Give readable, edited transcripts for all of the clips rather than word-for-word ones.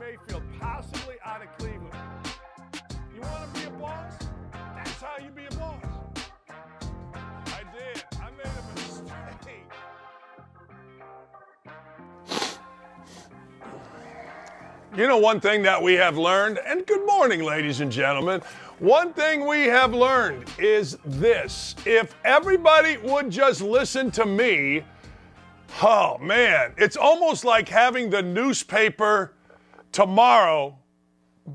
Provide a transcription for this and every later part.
Mayfield, possibly out of Cleveland. You want to be a boss? That's how you be a boss. I did. I made a mistake. You know, one thing that we have learned, and good morning, ladies and gentlemen. One thing we have learned is this. If everybody would just listen to me, oh man, it's almost like having the newspaper tomorrow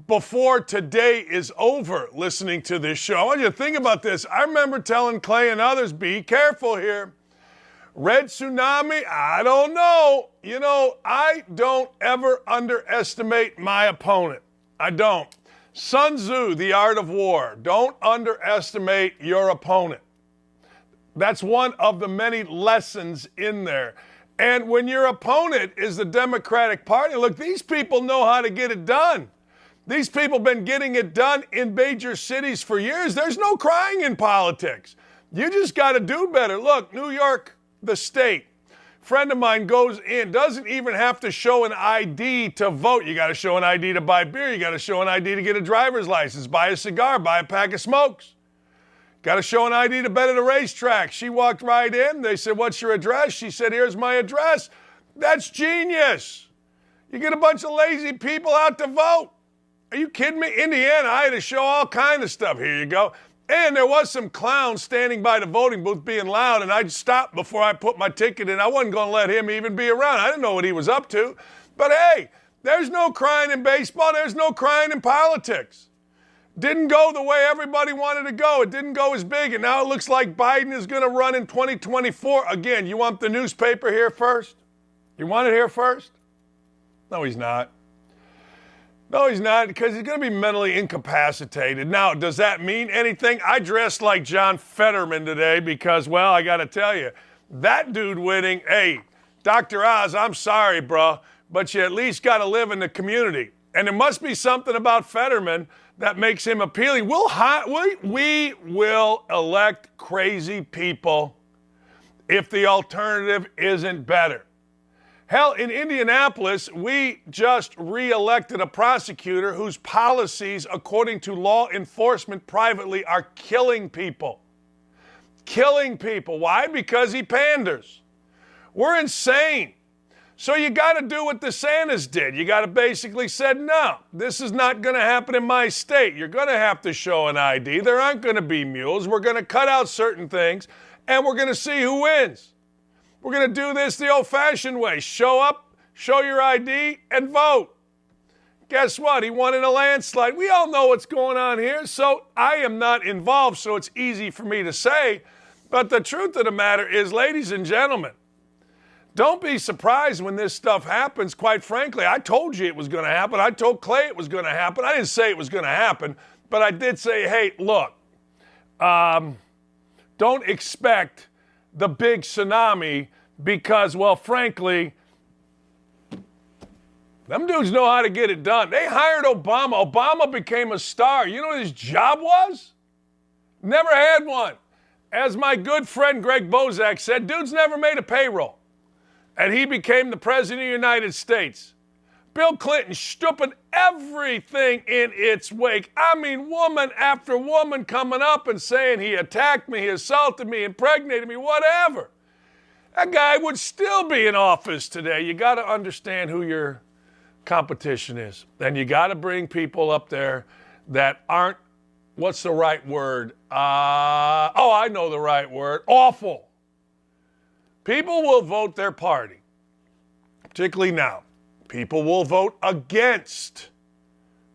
before today is over listening to this show. I want you to think about this. I remember telling Clay and others, be careful here. Red tsunami, I don't know. You know, I don't ever underestimate my opponent. I don't. Sun Tzu, The Art of War. Don't underestimate your opponent. That's one of the many lessons in there. And when your opponent is the Democratic Party, look, these people know how to get it done. These people have been getting it done in major cities for years. There's no crying in politics. You just got to do better. Look, New York, the state. Friend of mine goes in, doesn't even have to show an ID to vote. You got to show an ID to buy beer. You got to show an ID to get a driver's license, buy a cigar, buy a pack of smokes. Got to show an ID to bet at a racetrack. She walked right in. They said, what's your address? She said, here's my address. That's genius. You get a bunch of lazy people out to vote. Are you kidding me? Indiana, I had to show all kind of stuff. Here you go. And there was some clown standing by the voting booth being loud, and I stopped before I put my ticket in. I wasn't going to let him even be around. I didn't know what he was up to. But hey, there's no crying in baseball. There's no crying in politics. Didn't go the way everybody wanted to go. It didn't go as big, and now it looks like Biden is going to run in 2024. Again, you want the newspaper here first? You want it here first? No, he's not. No, he's not, because he's going to be mentally incapacitated. Now, does that mean anything? I dressed like John Fetterman today because, well, I got to tell you, that dude winning, hey, Dr. Oz, I'm sorry, bro, but you at least got to live in the community. And there must be something about Fetterman that makes him appealing. We will elect crazy people if the alternative isn't better. Hell, in Indianapolis, we just re-elected a prosecutor whose policies, according to law enforcement privately, are killing people. Killing people. Why? Because he panders. We're insane. So you got to do what the DeSantis did. You got to basically say, no, this is not going to happen in my state. You're going to have to show an ID. There aren't going to be mules. We're going to cut out certain things, and we're going to see who wins. We're going to do this the old-fashioned way. Show up, show your ID, and vote. Guess what? He won in a landslide. We all know what's going on here, so I am not involved, so it's easy for me to say. But the truth of the matter is, ladies and gentlemen, don't be surprised when this stuff happens. Quite frankly, I told you it was going to happen. I told Clay it was going to happen. I didn't say it was going to happen, but I did say, hey, look, don't expect the big tsunami because, well, frankly, them dudes know how to get it done. They hired Obama. Obama became a star. You know what his job was? Never had one. As my good friend Greg Bozak said, dude's never made a payroll. And he became the president of the United States. Bill Clinton stooping everything in its wake. I mean, woman after woman coming up and saying he attacked me, he assaulted me, impregnated me, whatever. That guy would still be in office today. You got to understand who your competition is. And you got to bring people up there that aren't, what's the right word? I know the right word. Awful. People will vote their party, particularly now. People will vote against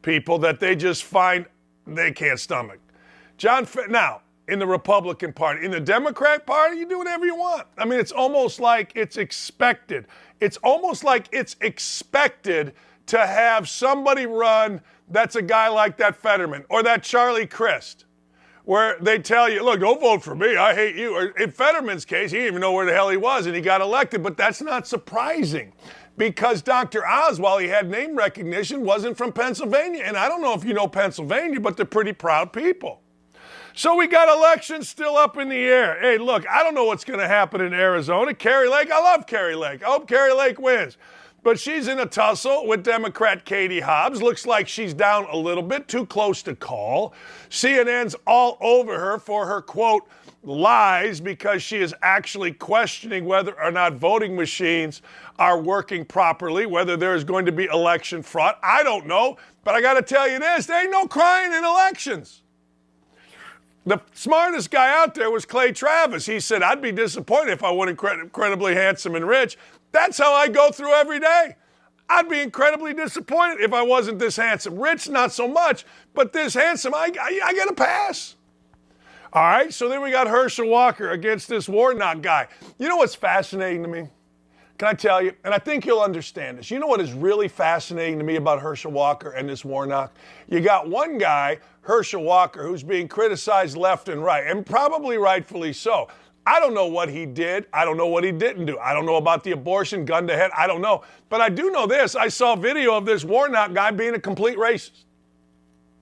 people that they just find they can't stomach. Now, in the Republican Party, in the Democrat Party, you do whatever you want. I mean, it's almost like it's expected. It's almost like it's expected to have somebody run that's a guy like that Fetterman or that Charlie Crist, where they tell you, look, don't vote for me, I hate you. Or in Fetterman's case, he didn't even know where the hell he was, and he got elected. But that's not surprising because Dr. Oz, while he had name recognition, wasn't from Pennsylvania. And I don't know if you know Pennsylvania, but they're pretty proud people. So we got elections still up in the air. Hey, look, I don't know what's going to happen in Arizona. Kari Lake, I love Kari Lake. I hope Kari Lake wins. But she's in a tussle with Democrat Katie Hobbs. Looks like she's down a little bit, too close to call. CNN's all over her for her, quote, lies, because she is actually questioning whether or not voting machines are working properly, whether there's going to be election fraud. I don't know, but I got to tell you this, there ain't no crying in elections. The smartest guy out there was Clay Travis. He said, I'd be disappointed if I wasn't incredibly handsome and rich. That's how I go through every day. I'd be incredibly disappointed if I wasn't this handsome. Rich, not so much, but this handsome, I get a pass. All right, so then we got Herschel Walker against this Warnock guy. You know what's fascinating to me? Can I tell you? And I think you'll understand this. You know what is really fascinating to me about Herschel Walker and this Warnock? You got one guy, Herschel Walker, who's being criticized left and right, and probably rightfully so. I don't know what he did. I don't know what he didn't do. I don't know about the abortion, gun to head. I don't know. But I do know this. I saw video of this Warnock guy being a complete racist.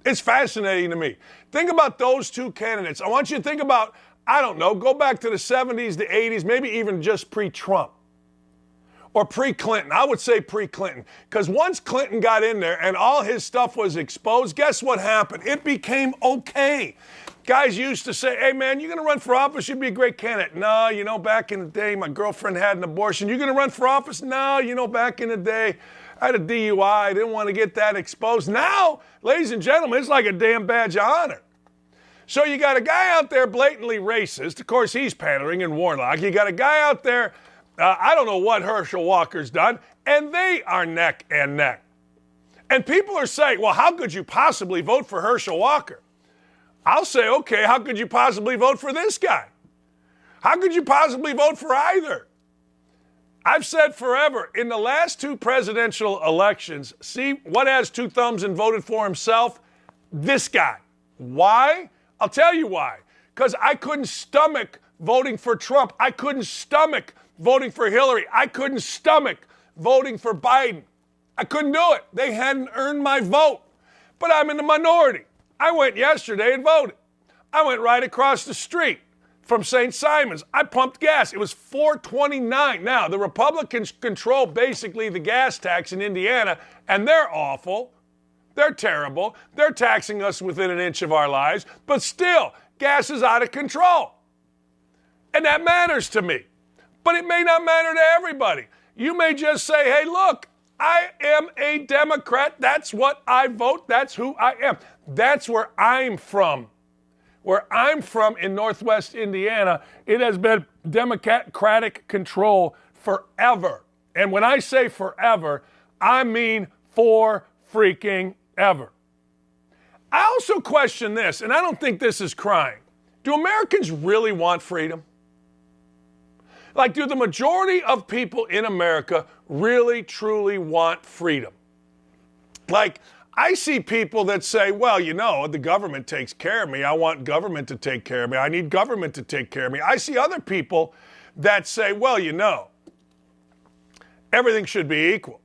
It's fascinating to me. Think about those two candidates. I want you to think about, I don't know, go back to the 70s, the 80s, maybe even just pre-Trump. Or pre-Clinton. I would say pre-Clinton. Because once Clinton got in there and all his stuff was exposed, guess what happened? It became okay. Guys used to say, hey, man, you're going to run for office, you'd be a great candidate. No, you know, back in the day, my girlfriend had an abortion. You're going to run for office? No, you know, back in the day, I had a DUI. I didn't want to get that exposed. Now, ladies and gentlemen, it's like a damn badge of honor. So you got a guy out there blatantly racist. Of course, he's pandering in Warnock. You got a guy out there, I don't know what Herschel Walker's done, and they are neck and neck. And people are saying, well, how could you possibly vote for Herschel Walker? I'll say, okay, how could you possibly vote for this guy? How could you possibly vote for either? I've said forever, in the last two presidential elections, see what has two thumbs and voted for himself? This guy. Why? I'll tell you why. Because I couldn't stomach voting for Trump. I couldn't stomach voting for Hillary. I couldn't stomach voting for Biden. I couldn't do it. They hadn't earned my vote. But I'm in the minority. I went yesterday and voted. I went right across the street from St. Simon's. I pumped gas. It was $4.29. Now, the Republicans control basically the gas tax in Indiana, and they're awful. They're terrible. They're taxing us within an inch of our lives. But still, gas is out of control. And that matters to me. But it may not matter to everybody. You may just say, hey, look, I am a Democrat. That's what I vote. That's who I am. That's where I'm from. Where I'm from in Northwest Indiana, it has been Democratic control forever. And when I say forever, I mean for freaking ever. I also question this, and I don't think this is crying. Do Americans really want freedom? Like, do the majority of people in America really, truly want freedom? Like, I see people that say, well, you know, the government takes care of me. I want government to take care of me. I need government to take care of me. I see other people that say, well, you know, everything should be equal.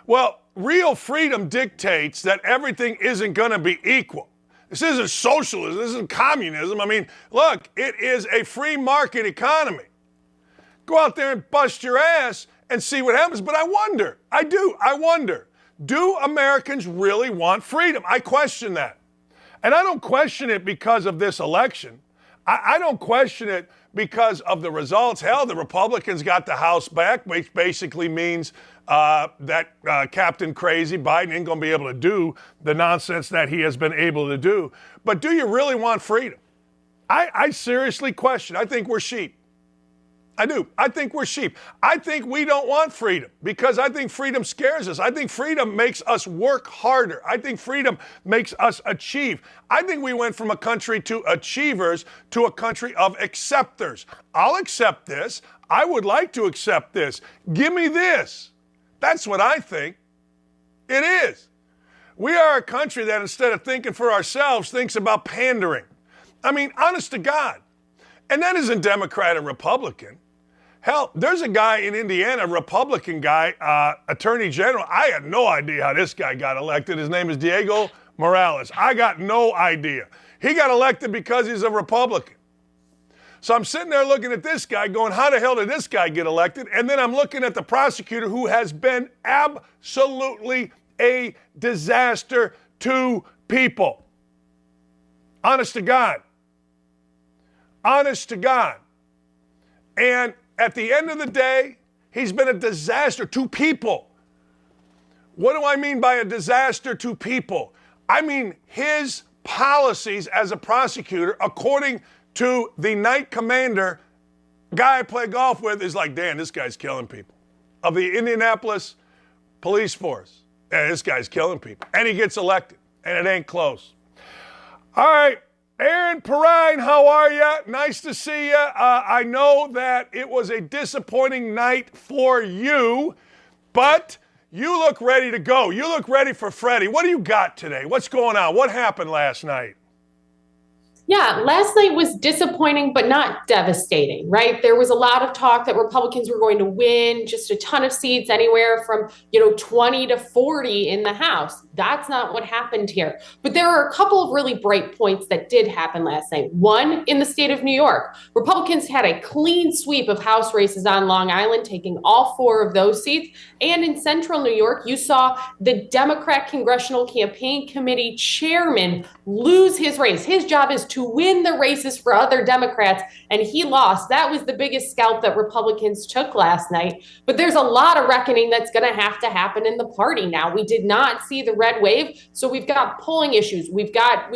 Well, real freedom dictates that everything isn't going to be equal. This isn't socialism. This isn't communism. I mean, look, it is a free market economy. Go out there and bust your ass and see what happens. But I wonder, I wonder, do Americans really want freedom? I question that. And I don't question it because of this election. I don't question it because of the results. Hell, the Republicans got the House back, which basically means that Captain Crazy Biden ain't going to be able to do the nonsense that he has been able to do. But do you really want freedom? I seriously question. I think we're sheep. I do. I think we're sheep. I think we don't want freedom because I think freedom scares us. I think freedom makes us work harder. I think freedom makes us achieve. I think we went from a country to achievers to a country of acceptors. I'll accept this. I would like to accept this. Give me this. That's what I think. It is. We are a country that instead of thinking for ourselves, thinks about pandering. I mean, honest to God. And that isn't Democrat or Republican. Hell, there's a guy in Indiana, a Republican guy, Attorney General. I had no idea how this guy got elected. His name is Diego Morales. I got no idea. He got elected because he's a Republican. So I'm sitting there looking at this guy going, how the hell did this guy get elected? And then I'm looking at the prosecutor who has been absolutely a disaster to people. Honest to God. Honest to God. And at the end of the day, he's been a disaster to people. What do I mean by a disaster to people? I mean his policies as a prosecutor, according to the night commander, guy I play golf with, is like, Dan, this guy's killing people. Of the Indianapolis police force. Yeah, this guy's killing people. And he gets elected. And it ain't close. All right. Erin Perrine, how are you? Nice to see you. I know that it was a disappointing night for you, but you look ready to go. You look ready for Freddie. What do you got today? What's going on? What happened last night? Yeah, last night was disappointing, but not devastating, right? There was a lot of talk that Republicans were going to win just a ton of seats, anywhere from, 20 to 40 in the House. That's not what happened here. But there are a couple of really bright points that did happen last night. One, in the state of New York, Republicans had a clean sweep of House races on Long Island, taking all 4 of those seats. And in central New York, you saw the Democrat Congressional Campaign Committee chairman lose his race. His job is to win the races for other Democrats, and he lost. That was the biggest scalp that Republicans took last night. But there's a lot of reckoning that's going to have to happen in the party now. We did not see the red wave, so we've got polling issues, we've got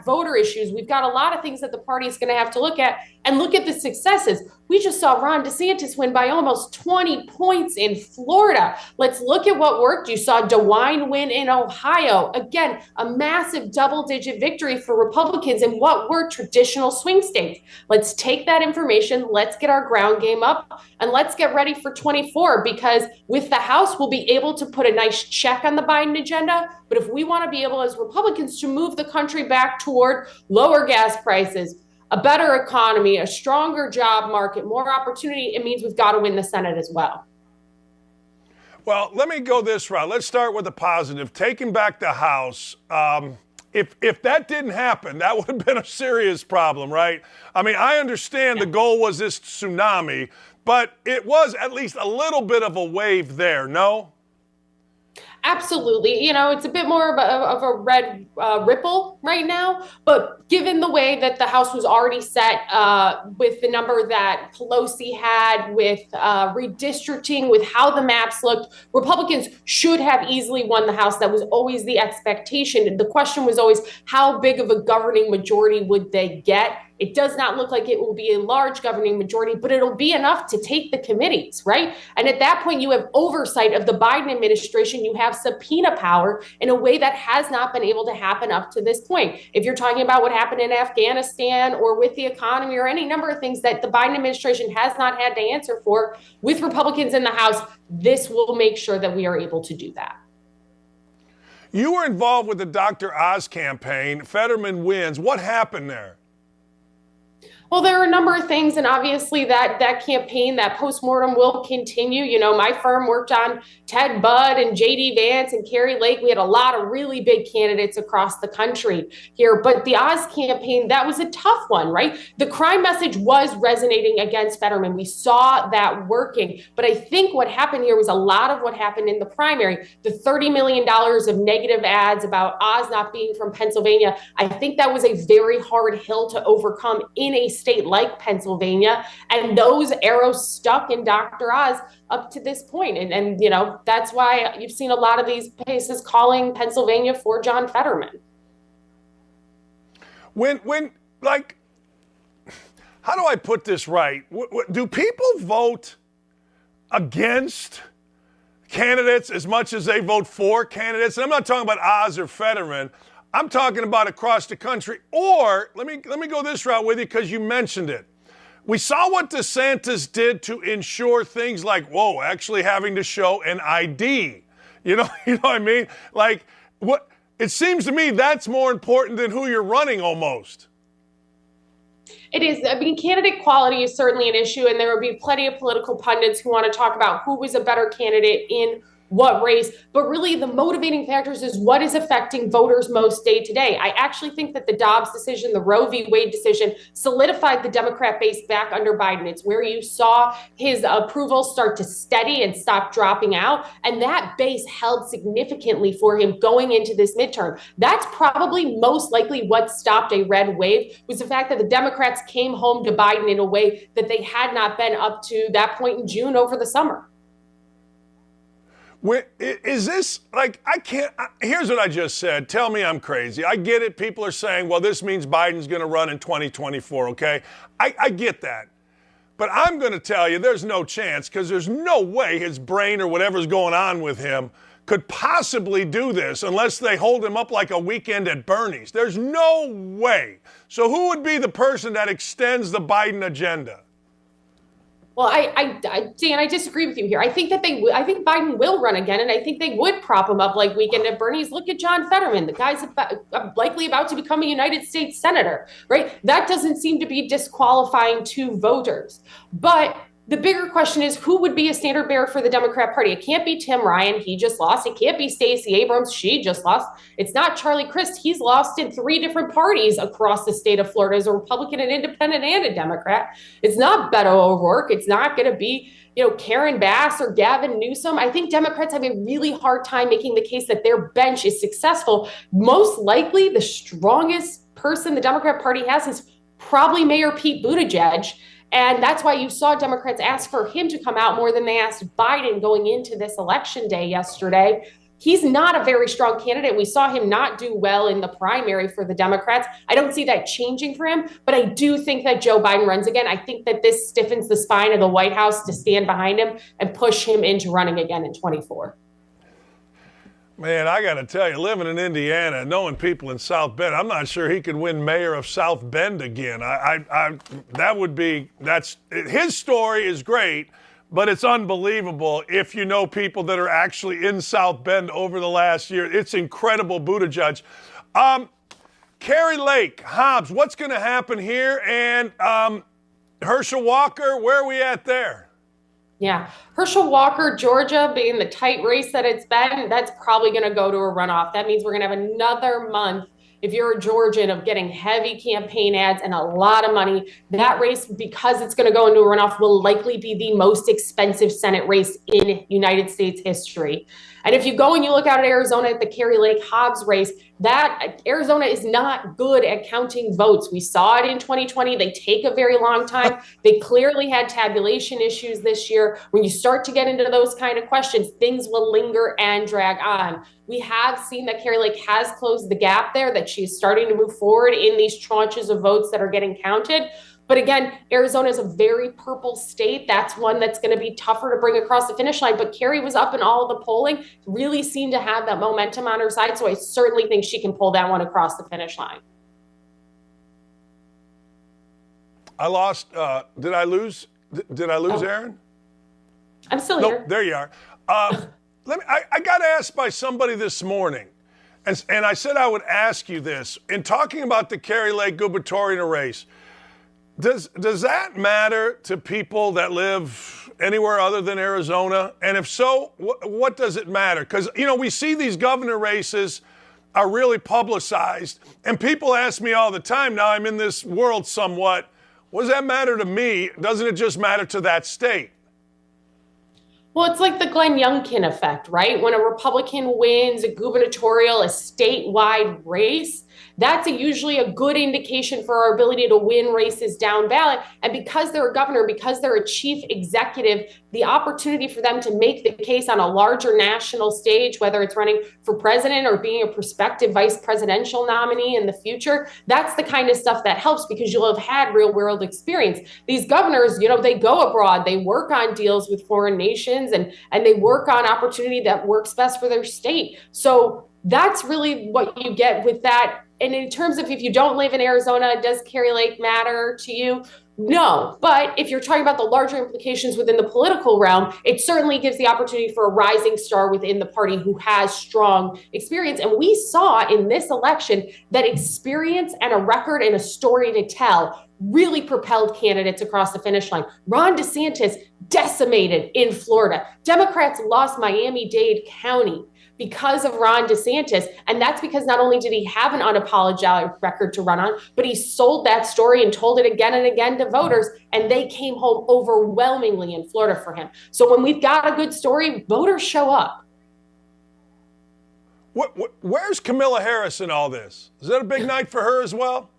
voter issues, we've got a lot of things that the party is going to have to look at, and look at the successes. We just saw Ron DeSantis win by almost 20 points in Florida. Let's look at what worked. You saw DeWine win in Ohio. Again, a massive double-digit victory for Republicans in what were traditional swing states. Let's take that information, let's get our ground game up, and let's get ready for 24, because with the House, we'll be able to put a nice check on the Biden agenda. But if we want to be able as Republicans to move the country back toward lower gas prices, a better economy, a stronger job market, more opportunity, it means we've got to win the Senate as well. Well, let me go this route. Let's start with the positive. Taking back the House, if that didn't happen, that would have been a serious problem, right? I mean, I understand the goal was this tsunami, but it was at least a little bit of a wave there, no? Absolutely. It's a bit more of a red ripple right now. But given the way that the House was already set with the number that Pelosi had, with redistricting, with how the maps looked, Republicans should have easily won the House. That was always the expectation. The question was always, how big of a governing majority would they get? It does not look like it will be a large governing majority, but it'll be enough to take the committees, right? And at that point, you have oversight of the Biden administration. You have subpoena power in a way that has not been able to happen up to this point. If you're talking about what happened in Afghanistan or with the economy or any number of things that the Biden administration has not had to answer for, with Republicans in the House, this will make sure that we are able to do that. You were involved with the Dr. Oz campaign. Fetterman wins. What happened there? Well, there are a number of things, and obviously that campaign, that postmortem will continue. My firm worked on Ted Budd and J.D. Vance and Kari Lake. We had a lot of really big candidates across the country here. But the Oz campaign, that was a tough one, right? The crime message was resonating against Fetterman. We saw that working. But I think what happened here was a lot of what happened in the primary. The $30 million of negative ads about Oz not being from Pennsylvania, I think that was a very hard hill to overcome in a state like Pennsylvania, and those arrows stuck in Dr. Oz up to this point. And that's why you've seen a lot of these places calling Pennsylvania for John Fetterman. When how do I put this right? Do people vote against candidates as much as they vote for candidates? And I'm not talking about Oz or Fetterman. I'm talking about across the country. Or let me go this route with you, because you mentioned it. We saw what DeSantis did to ensure things like, actually having to show an ID. You know what I mean? Like, what it seems to me that's more important than who you're running almost. It is. I mean, candidate quality is certainly an issue, and there will be plenty of political pundits who want to talk about who was a better candidate in what race, but really the motivating factors is what is affecting voters most day to day. I actually think that the Dobbs decision, the Roe v. Wade decision, solidified the Democrat base back under Biden. It's where you saw his approval start to steady and stop dropping out. And that base held significantly for him going into this midterm. That's probably most likely what stopped a red wave, was the fact that the Democrats came home to Biden in a way that they had not been up to that point in June over the summer. Is this like, here's what I just said. Tell me I'm crazy. I get it. People are saying, well, this means Biden's going to run in 2024. Okay. I get that. But I'm going to tell you there's no chance, because there's no way his brain or whatever's going on with him could possibly do this unless they hold him up like a weekend at Bernie's. There's no way. So who would be the person that extends the Biden agenda? Well, Dan, I disagree with you here. I think Biden will run again, and I think they would prop him up like weekend at Bernie's. Look at John Fetterman. The guy's likely about to become a United States senator, right? That doesn't seem to be disqualifying to voters. But the bigger question is, who would be a standard bearer for the Democrat Party? It can't be Tim Ryan. He just lost. It can't be Stacey Abrams. She just lost. It's not Charlie Crist. He's lost in 3 different parties across the state of Florida as a Republican, an independent, and a Democrat. It's not Beto O'Rourke. It's not going to be, Karen Bass or Gavin Newsom. I think Democrats have a really hard time making the case that their bench is successful. Most likely, the strongest person the Democrat Party has is probably Mayor Pete Buttigieg. And that's why you saw Democrats ask for him to come out more than they asked Biden going into this election day yesterday. He's not a very strong candidate. We saw him not do well in the primary for the Democrats. I don't see that changing for him, but I do think that Joe Biden runs again. I think that this stiffens the spine of the White House to stand behind him and push him into running again in 24. Man, I got to tell you, living in Indiana, knowing people in South Bend, I'm not sure he could win mayor of South Bend again. His story is great, but it's unbelievable if you know people that are actually in South Bend over the last year. It's incredible, Buttigieg. Kari Lake, Hobbs, what's going to happen here? And Herschel Walker, where are we at there? Yeah. Herschel Walker, Georgia, being the tight race that it's been, that's probably going to go to a runoff. That means we're going to have another month, if you're a Georgian, of getting heavy campaign ads and a lot of money. That race, because it's going to go into a runoff, will likely be the most expensive Senate race in United States history. And if you go and you look out at Arizona at the Kari Lake Hobbs race, that Arizona is not good at counting votes. We saw it in 2020. They take a very long time. They clearly had tabulation issues this year. When you start to get into those kind of questions, things will linger and drag on. We have seen that Kari Lake has closed the gap there, that she's starting to move forward in these tranches of votes that are getting counted. But again, Arizona is a very purple state. That's one that's going to be tougher to bring across the finish line. But Kari was up in all of the polling, really seemed to have that momentum on her side. So I certainly think she can pull that one across the finish line. I lost. Did I lose? Did I lose, Erin? I'm still here. There you are. I got asked by somebody this morning, and I said I would ask you this. In talking about the Kari Lake gubernatorial race, does that matter to people that live anywhere other than Arizona? And if so, what does it matter? Because, we see these governor races are really publicized, and people ask me all the time, now I'm in this world somewhat, what does that matter to me? Doesn't it just matter to that state? Well, it's like the Glenn Youngkin effect, right? When a Republican wins a gubernatorial, a statewide race, that's usually a good indication for our ability to win races down ballot. And because they're a governor, because they're a chief executive, the opportunity for them to make the case on a larger national stage, whether it's running for president or being a prospective vice presidential nominee in the future, that's the kind of stuff that helps, because you'll have had real world experience. These governors, they go abroad, they work on deals with foreign nations, and they work on opportunity that works best for their state. So that's really what you get with that. And in terms of if you don't live in Arizona, does Kari Lake matter to you? No, but if you're talking about the larger implications within the political realm, it certainly gives the opportunity for a rising star within the party who has strong experience. And we saw in this election that experience and a record and a story to tell really propelled candidates across the finish line. Ron DeSantis decimated in Florida. Democrats lost Miami-Dade County because of Ron DeSantis. And that's because not only did he have an unapologetic record to run on, but he sold that story and told it again and again to voters, and they came home overwhelmingly in Florida for him. So when we've got a good story, voters show up. Where's Kamala Harris in all this? Is that a big night for her as well?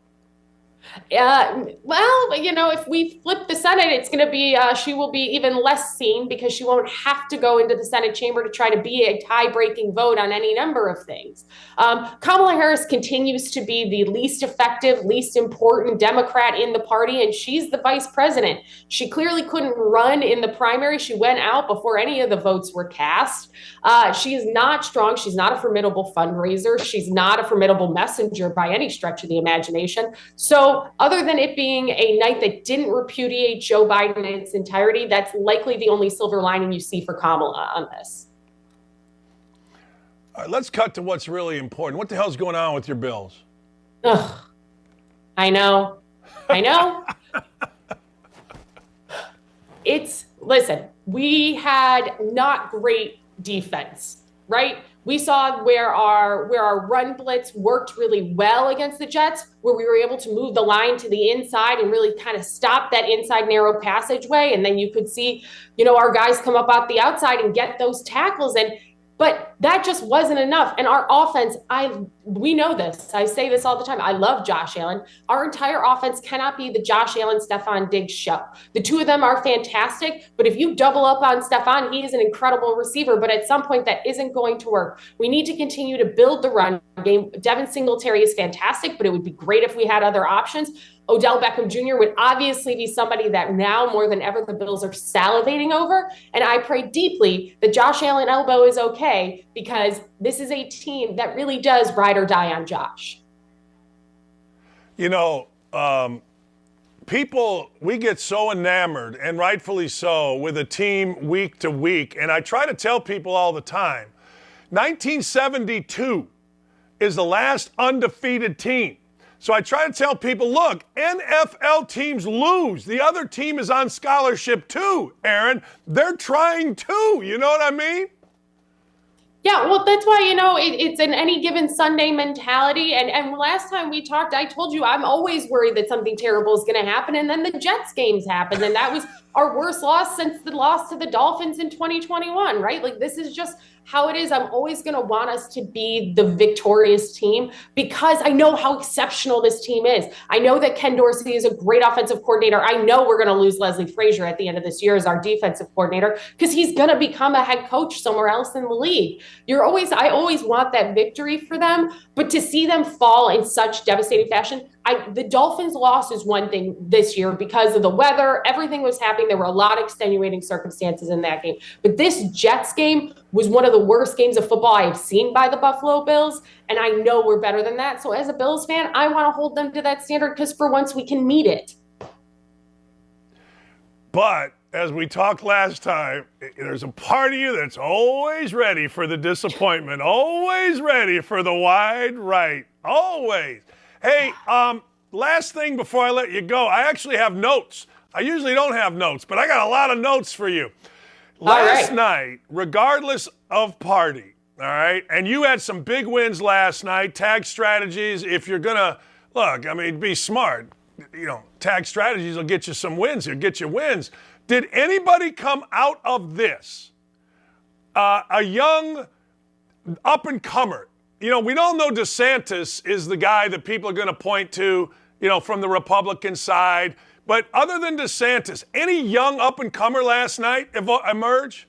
Well, if we flip the Senate, it's going to be, she will be even less seen because she won't have to go into the Senate chamber to try to be a tie-breaking vote on any number of things. Kamala Harris continues to be the least effective, least important Democrat in the party, and she's the vice president. She clearly couldn't run in the primary. She went out before any of the votes were cast. She is not strong. She's not a formidable fundraiser. She's not a formidable messenger by any stretch of the imagination. So other than it being a night that didn't repudiate Joe Biden in its entirety, that's likely the only silver lining you see for Kamala on this. All right, let's cut to what's really important. What the hell's going on with your Bills? Ugh. I know. Listen, we had not great defense, right? We saw where our run blitz worked really well against the Jets, where we were able to move the line to the inside and really kind of stop that inside narrow passageway. And then you could see, our guys come up out the outside and get those tackles. But that just wasn't enough. And our offense, we know this. I say this all the time. I love Josh Allen. Our entire offense cannot be the Josh Allen, Stefon Diggs show. The two of them are fantastic, but if you double up on Stefon, he is an incredible receiver, but at some point that isn't going to work. We need to continue to build the run game. Devin Singletary is fantastic, but it would be great if we had other options. Odell Beckham Jr. would obviously be somebody that now more than ever the Bills are salivating over. And I pray deeply that Josh Allen elbow is okay, because this is a team that really does ride or die on Josh. People, we get so enamored, and rightfully so, with a team week to week. And I try to tell people all the time, 1972 is the last undefeated team. So I try to tell people, look, NFL teams lose. The other team is on scholarship too, Erin. They're trying too. You know what I mean? Yeah, well, that's why, it's an any given Sunday mentality. And last time we talked, I told you I'm always worried that something terrible is going to happen. And then the Jets games happened. And that was our worst loss since the loss to the Dolphins in 2021, right? Like, this is just how it is. I'm always going to want us to be the victorious team because I know how exceptional this team is. I know that Ken Dorsey is a great offensive coordinator. I know we're going to lose Leslie Frazier at the end of this year as our defensive coordinator because he's going to become a head coach somewhere else in the league. I always want that victory for them, but to see them fall in such devastating fashion, the Dolphins loss is one thing this year because of the weather. Everything was happening. There were a lot of extenuating circumstances in that game. But this Jets game was one of the worst games of football I have seen by the Buffalo Bills. And I know we're better than that. So as a Bills fan, I want to hold them to that standard because for once we can meet it. But as we talked last time, there's a part of you that's always ready for the disappointment, always ready for the wide right, always. Hey, last thing before I let you go, I actually have notes. I usually don't have notes, but I got a lot of notes for you. Last night, regardless of party, all right, and you had some big wins last night, tag strategies. If you're going to, be smart. Tag strategies will get you some wins. It'll get you wins. Did anybody come out of this, a young up-and-comer? We all know DeSantis is the guy that people are going to point to, from the Republican side. But other than DeSantis, any young up-and-comer last night emerge?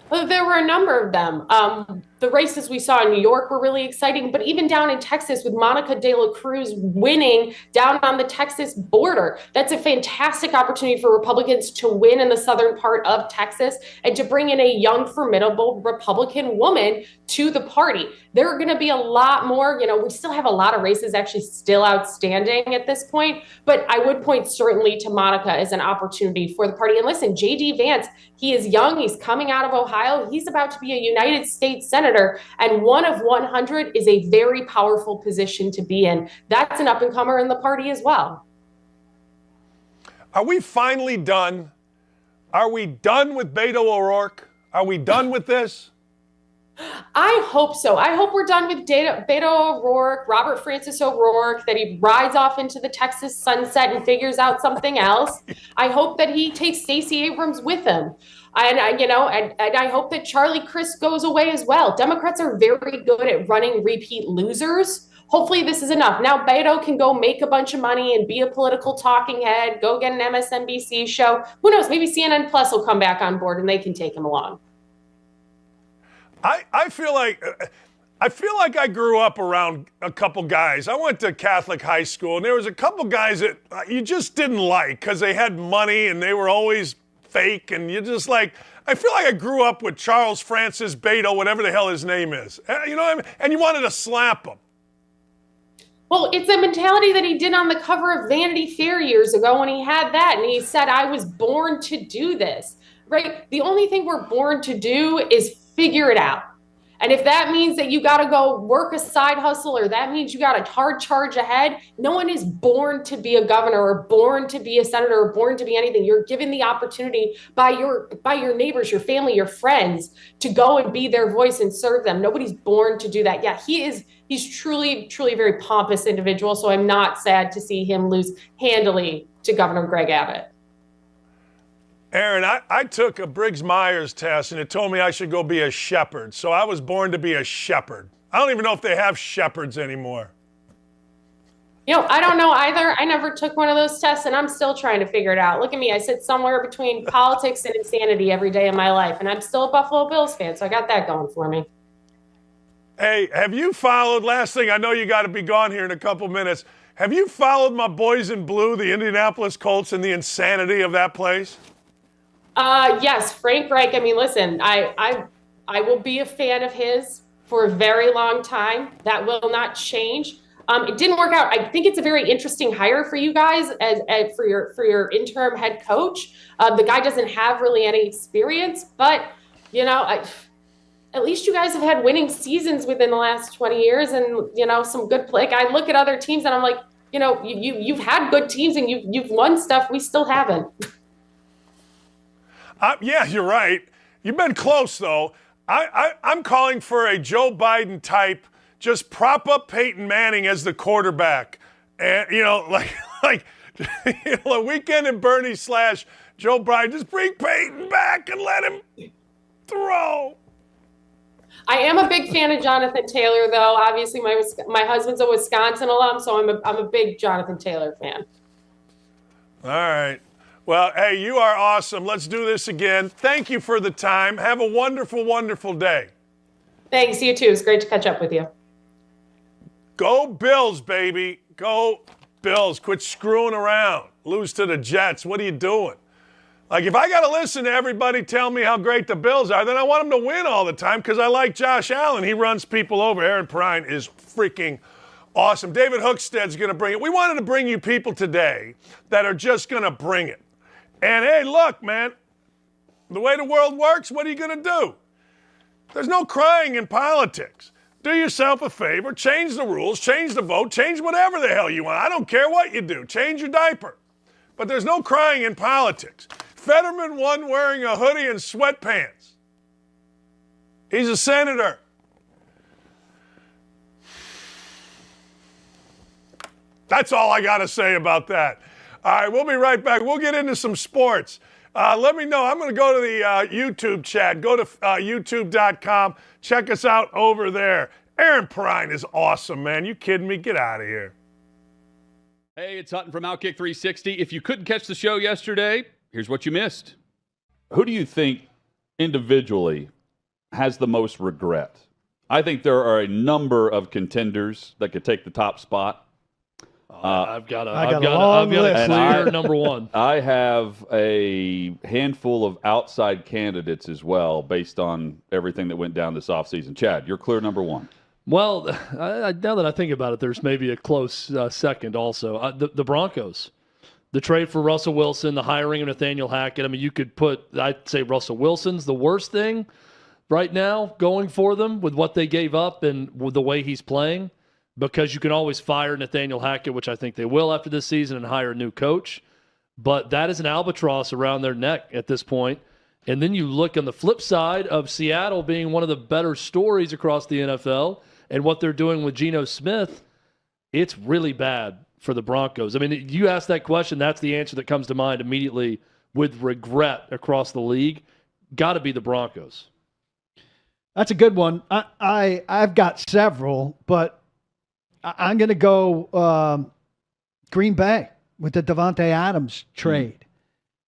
Well, there were a number of them. The races we saw in New York were really exciting, but even down in Texas with Monica de la Cruz winning down on the Texas border, that's a fantastic opportunity for Republicans to win in the southern part of Texas and to bring in a young, formidable Republican woman to the party. There are going to be a lot more, we still have a lot of races actually still outstanding at this point, but I would point certainly to Monica as an opportunity for the party. And listen, J.D. Vance, he is young, he's coming out of Ohio, he's about to be a United States Senator, and 1 of 100 is a very powerful position to be in. That's an up-and-comer in the party as well. Are we finally done? Are we done with Beto O'Rourke? Are we done with this? I hope so. I hope we're done with Beto O'Rourke, Robert Francis O'Rourke, that he rides off into the Texas sunset and figures out something else. I hope that he takes Stacey Abrams with him. And I hope that Charlie Crist goes away as well. Democrats are very good at running repeat losers. Hopefully this is enough. Now Beto can go make a bunch of money and be a political talking head, go get an MSNBC show. Who knows? Maybe CNN Plus will come back on board and they can take him along. I feel like I grew up around a couple guys. I went to Catholic high school, and there was a couple guys that you just didn't like because they had money and they were always fake, and you just like. I feel like I grew up with Charles Francis Beto, whatever the hell his name is. You know what I mean? And you wanted to slap him. Well, it's a mentality that he did on the cover of Vanity Fair years ago when he had that, and he said, "I was born to do this." Right? The only thing we're born to do is figure it out. And if that means that you got to go work a side hustle, or that means you got a hard charge ahead, no one is born to be a governor or born to be a senator or born to be anything. You're given the opportunity by your neighbors, your family, your friends to go and be their voice and serve them. Nobody's born to do that. Yeah, he's truly, truly a very pompous individual. So I'm not sad to see him lose handily to Governor Greg Abbott. Erin, I took a Briggs-Myers test, and it told me I should go be a shepherd. So I was born to be a shepherd. I don't even know if they have shepherds anymore. I don't know either. I never took one of those tests, and I'm still trying to figure it out. Look at me. I sit somewhere between politics and insanity every day of my life, and I'm still a Buffalo Bills fan, so I got that going for me. Hey, have you followed, last thing, I know you got to be gone here in a couple minutes. Have you followed my boys in blue, the Indianapolis Colts, and the insanity of that place? Yes, Frank Reich. I mean, listen, I will be a fan of his for a very long time. That will not change. It didn't work out. I think it's a very interesting hire for you guys as for your interim head coach. The guy doesn't have really any experience, but at least you guys have had winning seasons within the last 20 years, and some good play. Like, I look at other teams and I'm like, you've had good teams and you've won stuff. We still haven't. Yeah, you're right. You've been close, though. I'm calling for a Joe Biden type, just prop up Peyton Manning as the quarterback. And, like a Weekend at Bernie / Joe Biden. Just bring Peyton back and let him throw. I am a big fan of Jonathan Taylor, though. Obviously, my husband's a Wisconsin alum, so I'm a big Jonathan Taylor fan. All right. Well, hey, you are awesome. Let's do this again. Thank you for the time. Have a wonderful, wonderful day. Thanks. You too. It's great to catch up with you. Go Bills, baby. Go Bills. Quit screwing around. Lose to the Jets. What are you doing? Like, if I got to listen to everybody tell me how great the Bills are, then I want them to win all the time because I like Josh Allen. He runs people over. Erin Perrine is freaking awesome. David Hookstead's going to bring it. We wanted to bring you people today that are just going to bring it. And, hey, look, man, the way the world works, what are you going to do? There's no crying in politics. Do yourself a favor, change the rules, change the vote, change whatever the hell you want. I don't care what you do. Change your diaper. But there's no crying in politics. Fetterman won wearing a hoodie and sweatpants. He's a senator. That's all I got to say about that. All right, we'll be right back. We'll get into some sports. Let me know. I'm going to go to the YouTube chat. Go to youtube.com. Check us out over there. Erin Perrine is awesome, man. You kidding me? Get out of here. Hey, it's Hutton from Outkick 360. If you couldn't catch the show yesterday, here's what you missed. Who do you think individually has the most regret? I think there are a number of contenders that could take the top spot. I've got a clear number one. I have a handful of outside candidates as well, based on everything that went down this offseason. Chad, you're clear number one. Well, now that I think about it, there's maybe a close second also. The Broncos. The trade for Russell Wilson, the hiring of Nathaniel Hackett. I mean, you could I'd say Russell Wilson's the worst thing right now going for them with what they gave up and with the way he's playing, because you can always fire Nathaniel Hackett, which I think they will after this season, and hire a new coach. But that is an albatross around their neck at this point. And then you look on the flip side of Seattle being one of the better stories across the NFL and what they're doing with Geno Smith. It's really bad for the Broncos. I mean, you ask that question, that's the answer that comes to mind immediately with regret across the league. Got to be the Broncos. That's a good one. I've got several, but I'm going to go Green Bay with the Davante Adams trade.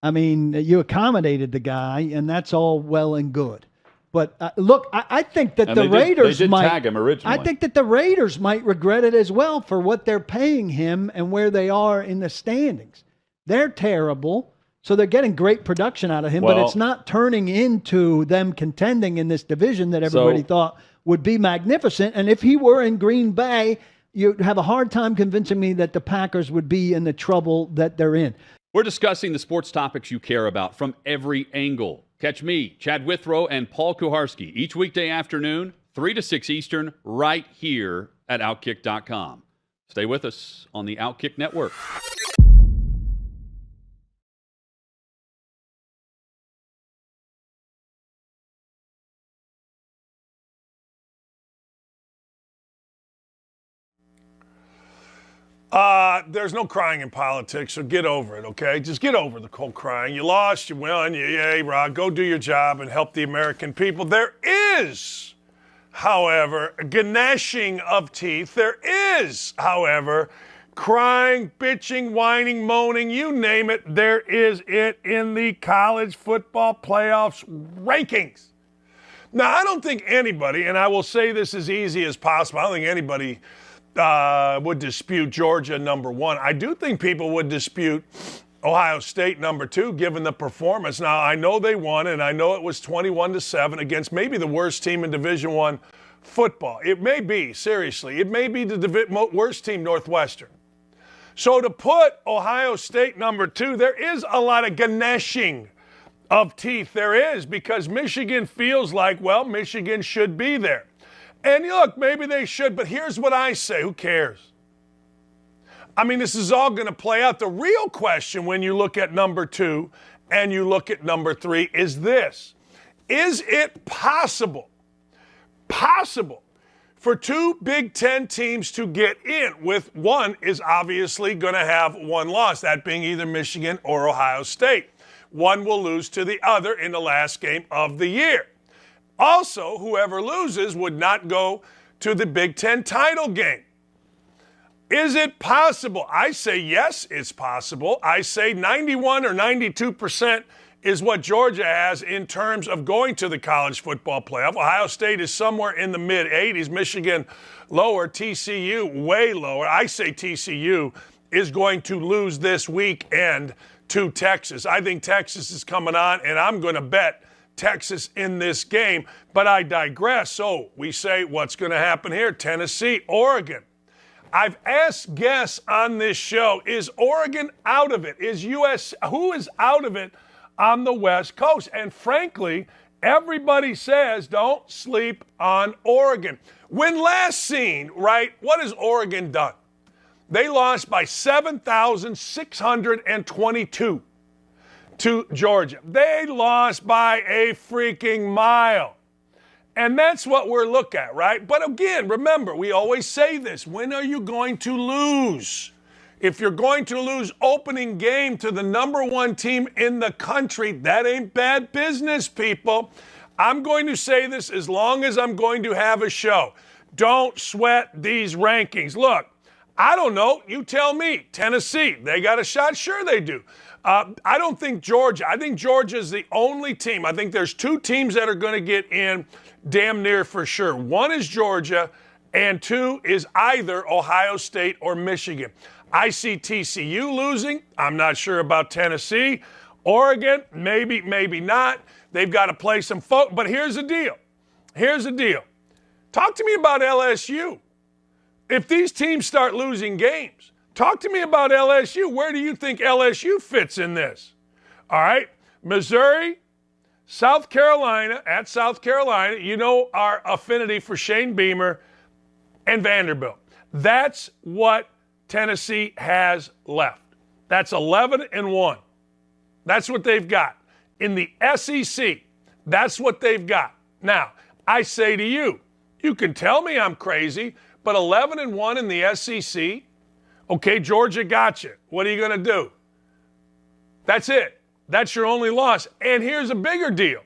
I mean, you accommodated the guy, and that's all well and good. But look, I think that the Raiders might tag him originally. I think that the Raiders might regret it as well for what they're paying him and where they are in the standings. They're terrible, so they're getting great production out of him, but it's not turning into them contending in this division that everybody thought would be magnificent. And if he were in Green Bay, you'd have a hard time convincing me that the Packers would be in the trouble that they're in. We're discussing the sports topics you care about from every angle. Catch me, Chad Withrow, and Paul Kuharski each weekday afternoon, 3 to 6 Eastern, right here at Outkick.com. Stay with us on the Outkick Network. There's no crying in politics, so get over it, okay? Just get over the whole crying. You lost, you won, yay, Rod. Go do your job and help the American people. There is, however, a gnashing of teeth. There is, however, crying, bitching, whining, moaning, you name it. There is it in the college football playoffs rankings. Now, I don't think anybody, and I will say this as easy as possible, I don't think anybody would dispute Georgia number one. I do think people would dispute Ohio State number two, given the performance. Now, I know they won, and I know it was 21-7 against maybe the worst team in Division I football. It may be, seriously. It may be the worst team, Northwestern. So to put Ohio State number two, there is a lot of gnashing of teeth. There is, because Michigan feels like, well, Michigan should be there. And look, maybe they should, but here's what I say. Who cares? I mean, this is all going to play out. The real question when you look at number two and you look at number three is this. Is it possible for two Big Ten teams to get in, with one is obviously going to have one loss, that being either Michigan or Ohio State. One will lose to the other in the last game of the year. Also, whoever loses would not go to the Big Ten title game. Is it possible? I say yes, it's possible. I say 91 or 92% is what Georgia has in terms of going to the college football playoff. Ohio State is somewhere in the mid-80s. Michigan lower. TCU way lower. I say TCU is going to lose this weekend to Texas. I think Texas is coming on, and I'm going to bet Texas in this game, but I digress. So we say, what's going to happen here? Tennessee, Oregon. I've asked guests on this show, is Oregon out of it? Who is out of it on the West Coast? And frankly, everybody says don't sleep on Oregon. When last seen, right, what has Oregon done? They lost by 7,622. to Georgia. They lost by a freaking mile. And that's what we're looking at, right? But again, remember, we always say this. When are you going to lose? If you're going to lose opening game to the number one team in the country, that ain't bad business, people. I'm going to say this as long as I'm going to have a show. Don't sweat these rankings. Look, I don't know. You tell me. Tennessee, they got a shot? Sure they do. I don't think Georgia. I think Georgia's the only team. I think there's two teams that are going to get in damn near for sure. One is Georgia, and two is either Ohio State or Michigan. I see TCU losing. I'm not sure about Tennessee. Oregon, maybe, maybe not. They've got to play some folk. But here's the deal. Here's the deal. Talk to me about LSU. If these teams start losing games, talk to me about LSU. Where do you think LSU fits in this? All right, Missouri, South Carolina, at South Carolina, you know our affinity for Shane Beamer, and Vanderbilt. That's what Tennessee has left. That's 11-1. That's what they've got. In the SEC, that's what they've got. Now, I say to you, you can tell me I'm crazy, but 11-1 in the SEC, okay, Georgia got you. What are you going to do? That's it. That's your only loss. And here's a bigger deal.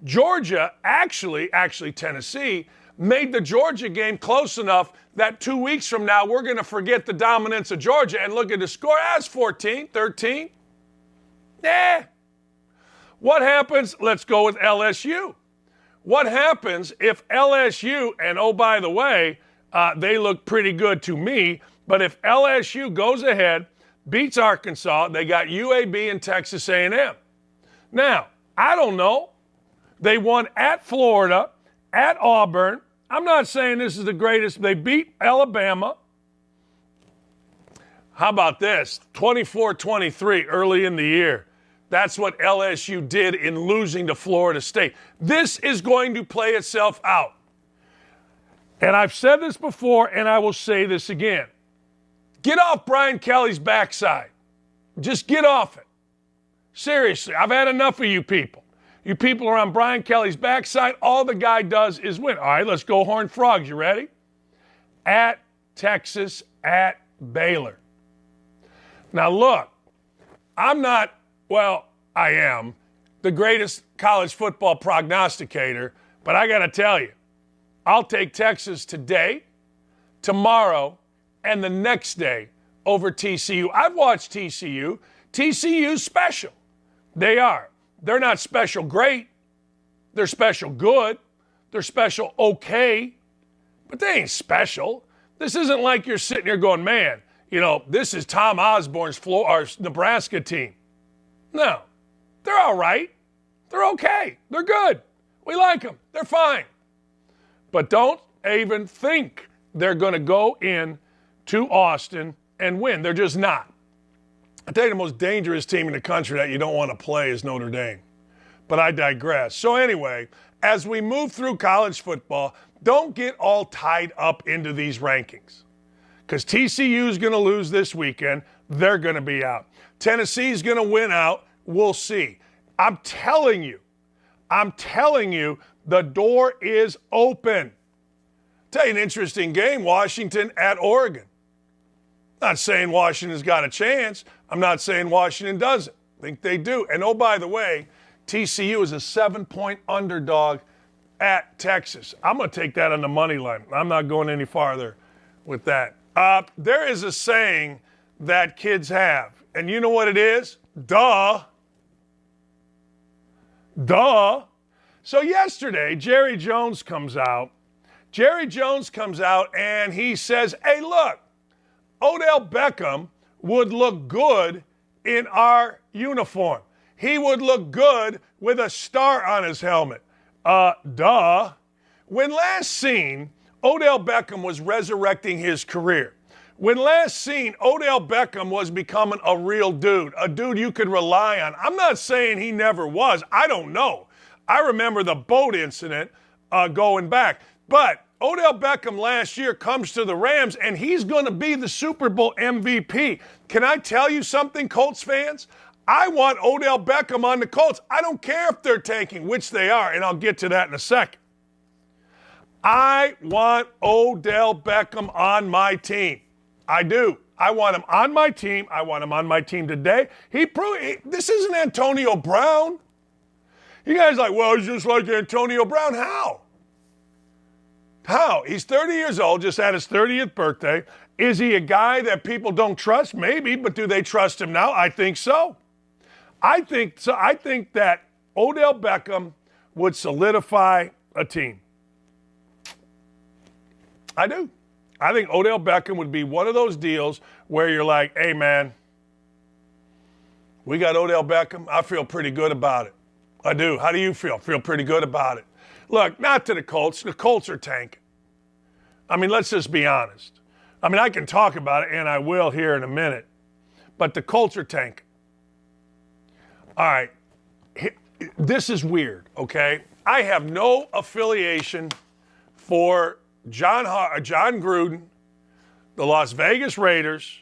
Georgia, actually Tennessee, made the Georgia game close enough that 2 weeks from now we're going to forget the dominance of Georgia and look at the score as 14, 13. What happens? Let's go with LSU. What happens if LSU, and oh, by the way, they look pretty good to me, but if LSU goes ahead, beats Arkansas, they got UAB and Texas A&M. Now, I don't know. They won at Florida, at Auburn. I'm not saying this is the greatest. They beat Alabama. How about this? 24-23 early in the year. That's what LSU did in losing to Florida State. This is going to play itself out. And I've said this before, and I will say this again. Get off Brian Kelly's backside. Just get off it. Seriously, I've had enough of you people. You people are on Brian Kelly's backside. All the guy does is win. All right, let's go Horned Frogs. You ready? At Texas, at Baylor. Now, look, I am the greatest college football prognosticator, but I got to tell you, I'll take Texas today, tomorrow, and the next day over TCU. I've watched TCU. TCU's special. They are. They're not special great. They're special good. They're special okay. But they ain't special. This isn't like you're sitting here going, man, this is Tom Osborne's Nebraska team. No. They're all right. They're okay. They're good. We like them. They're fine. But don't even think they're going to go in to Austin and win. They're just not. I tell you, the most dangerous team in the country that you don't want to play is Notre Dame. But I digress. So anyway, as we move through college football, don't get all tied up into these rankings. Because TCU is going to lose this weekend. They're going to be out. Tennessee's going to win out. We'll see. I'm telling you, the door is open. Tell you an interesting game, Washington at Oregon. Not saying Washington's got a chance. I'm not saying Washington doesn't. I think they do. And oh, by the way, TCU is a 7-point underdog at Texas. I'm going to take that on the money line. I'm not going any farther with that. There is a saying that kids have, and you know what it is? Duh. So yesterday, Jerry Jones comes out and he says, hey, look, Odell Beckham would look good in our uniform. He would look good with a star on his helmet. Duh. When last seen, Odell Beckham was resurrecting his career. When last seen, Odell Beckham was becoming a real dude, a dude you could rely on. I'm not saying he never was. I don't know. I remember the boat incident going back. But Odell Beckham last year comes to the Rams, and he's going to be the Super Bowl MVP. Can I tell you something, Colts fans? I want Odell Beckham on the Colts. I don't care if they're tanking, which they are, and I'll get to that in a second. I want Odell Beckham on my team. I do. I want him on my team. I want him on my team today. This isn't Antonio Brown. You guys are like, well, he's just like Antonio Brown. How? He's 30 years old, just had his 30th birthday, Is he a guy that people don't trust? Maybe, but do they trust him now? I think so. I think that Odell Beckham would solidify a team. I do. I think Odell Beckham would be one of those deals where you're like, hey, man, we got Odell Beckham. I feel pretty good about it. I do. How do you feel? Feel pretty good about it. Look, not to the Colts. The Colts are tanking. I mean, let's just be honest. I mean, I can talk about it, and I will here in a minute. But the Colts are tanking. All right. This is weird, okay? I have no affiliation for John Gruden, the Las Vegas Raiders,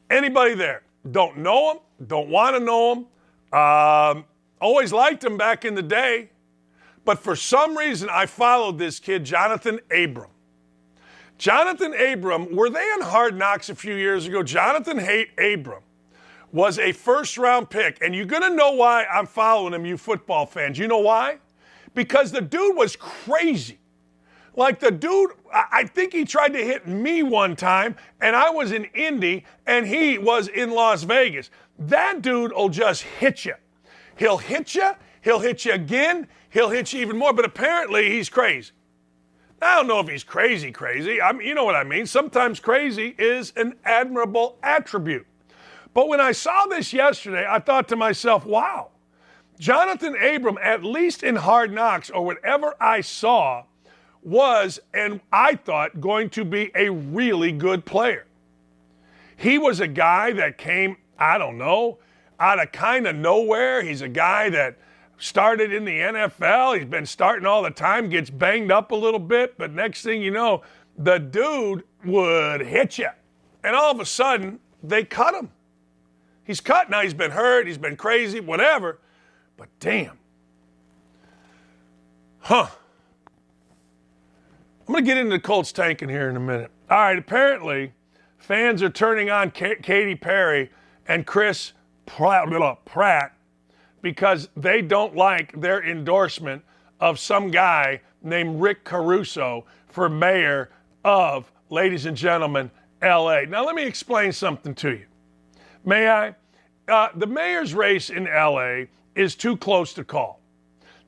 anybody there. Don't know them, don't want to know them. Always liked him back in the day. But for some reason, I followed this kid, Jonathan Abram. Jonathan Abram, were they on Hard Knocks a few years ago? Jonathan Abram was a first-round pick. And you're going to know why I'm following him, you football fans. You know why? Because the dude was crazy. Like the dude, I think he tried to hit me one time, and I was in Indy, and he was in Las Vegas. That dude will just hit you. He'll hit you again, he'll hit you even more, but apparently he's crazy. I don't know if he's crazy. I mean, you know what I mean. Sometimes crazy is an admirable attribute. But when I saw this yesterday, I thought to myself, wow, Jonathan Abram, at least in Hard Knocks or whatever I saw, was, and I thought, going to be a really good player. He was a guy that came, I don't know, out of kind of nowhere. He's a guy that started in the NFL. He's been starting all the time, gets banged up a little bit, but next thing you know, the dude would hit you. And all of a sudden, they cut him. He's cut. Now he's been hurt, he's been crazy, whatever. But damn. I'm going to get into the Colts tanking here in a minute. All right, apparently, fans are turning on Katy Perry and Chris Pratt because they don't like their endorsement of some guy named Rick Caruso for mayor of, ladies and gentlemen, L.A. Now, let me explain something to you. May I? The mayor's race in L.A. is too close to call.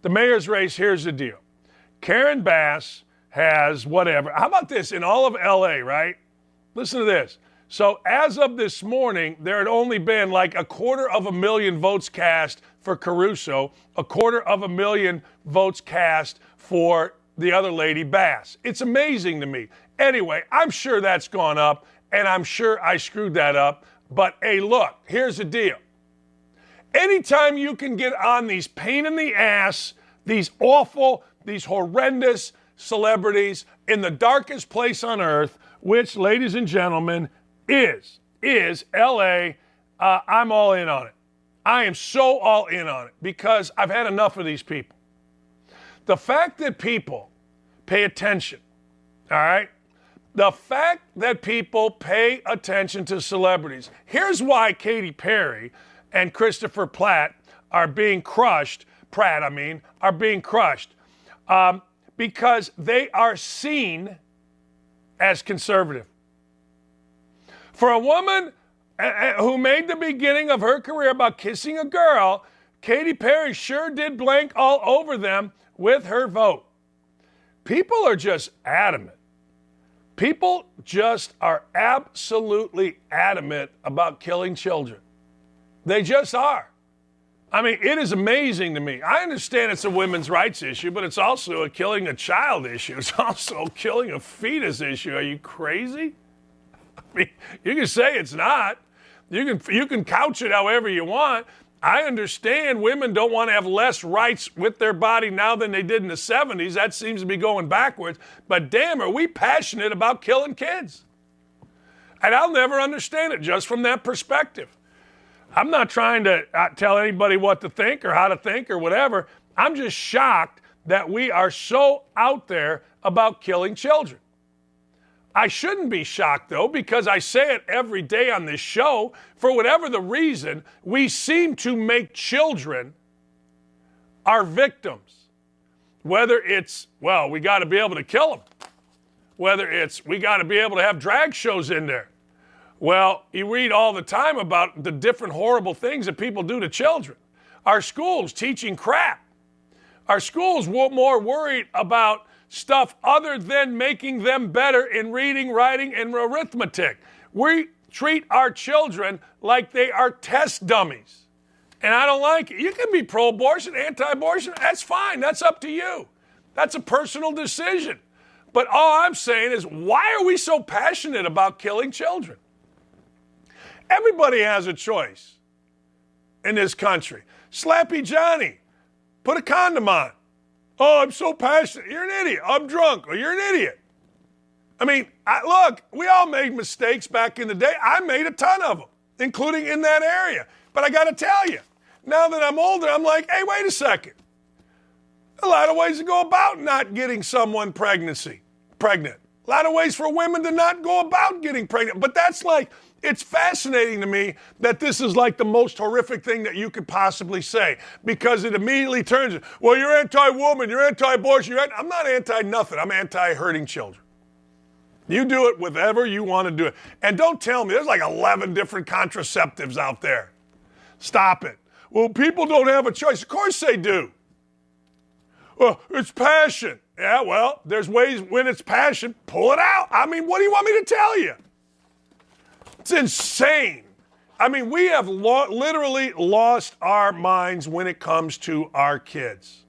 The mayor's race, here's the deal. Karen Bass has whatever. How about this? In all of L.A., right? Listen to this. So as of this morning, there had only been like 250,000 votes cast for Caruso, 250,000 votes cast for the other lady, Bass. It's amazing to me. Anyway, I'm sure that's gone up, and I'm sure I screwed that up. But hey, look, here's the deal. Anytime you can get on these pain in the ass, these awful, these horrendous celebrities in the darkest place on earth, which, ladies and gentlemen, is L.A., I'm all in on it. I am so all in on it because I've had enough of these people. The fact that people pay attention, all right? The fact that people pay attention to celebrities. Here's why Katy Perry and Christopher Pratt are being crushed. Because they are seen as conservative. For a woman who made the beginning of her career about kissing a girl, Katy Perry sure did blank all over them with her vote. People are just adamant. People just are absolutely adamant about killing children. They just are. I mean, it is amazing to me. I understand it's a women's rights issue, but it's also a killing a child issue. It's also killing a fetus issue. Are you crazy? I mean, you can say it's not. You can couch it however you want. I understand women don't want to have less rights with their body now than they did in the 70s. That seems to be going backwards. But damn, are we passionate about killing kids? And I'll never understand it just from that perspective. I'm not trying to tell anybody what to think or how to think or whatever. I'm just shocked that we are so out there about killing children. I shouldn't be shocked, though, because I say it every day on this show. For whatever the reason, we seem to make children our victims. Whether it's, well, we got to be able to kill them. whether it's we got to be able to have drag shows in there. Well, you read all the time about the different horrible things that people do to children. Our schools teaching crap. Our schools were more worried about stuff other than making them better in reading, writing, and arithmetic. We treat our children like they are test dummies. And I don't like it. You can be pro-abortion, anti-abortion. That's fine. That's up to you. That's a personal decision. But all I'm saying is, why are we so passionate about killing children? Everybody has a choice in this country. Slappy Johnny, put a condom on. Oh, I'm so passionate. You're an idiot. I'm drunk. Or you're an idiot. I mean, look, we all made mistakes back in the day. I made a ton of them, including in that area. But I got to tell you, now that I'm older, I'm like, hey, wait a second. A lot of ways to go about not getting someone pregnant. A lot of ways for women to not go about getting pregnant. But that's like, it's fascinating to me that this is like the most horrific thing that you could possibly say, because it immediately turns, well, you're anti-woman, you're anti-abortion. I'm not anti-nothing. I'm anti-hurting children. You do it whatever you want to do it. And don't tell me, there's like 11 different contraceptives out there. Stop it. Well, people don't have a choice. Of course they do. Well, it's passion. Yeah, well, there's ways when it's passion, pull it out. I mean, what do you want me to tell you? It's insane. I mean, we have literally lost our minds when it comes to our kids.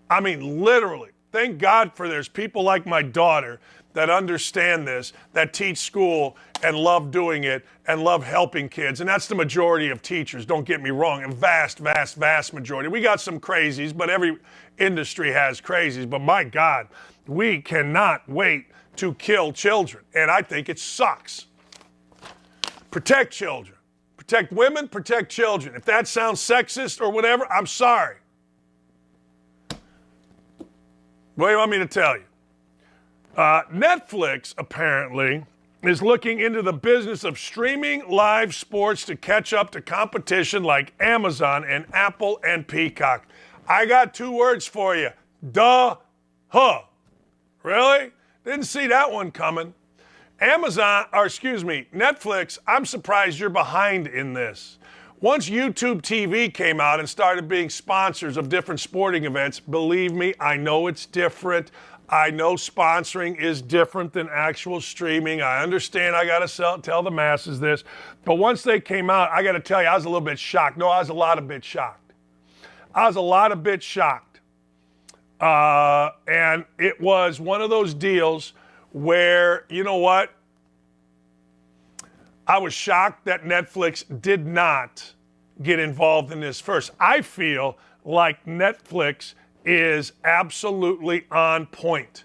I mean, literally. Thank God for there's people like my daughter that understand this, that teach school and love doing it and love helping kids. And that's the majority of teachers, don't get me wrong, a vast, vast, vast majority. We got some crazies, but every industry has crazies. But my God, we cannot wait to kill children. And I think it sucks. Protect children. Protect women, protect children. If that sounds sexist or whatever, I'm sorry. What do you want me to tell you? Netflix, apparently, is looking into the business of streaming live sports to catch up to competition like Amazon and Apple and Peacock. I got 2 words for you. Duh-huh. Really? Didn't see that one coming. Netflix, I'm surprised you're behind in this. Once YouTube TV came out and started being sponsors of different sporting events, believe me, I know it's different. I know sponsoring is different than actual streaming. I understand I got to tell the masses this. But once they came out, I got to tell you, I was a little bit shocked. No, I was a lot of bit shocked. And it was one of those deals where, you know what? I was shocked that Netflix did not get involved in this first. I feel like Netflix is absolutely on point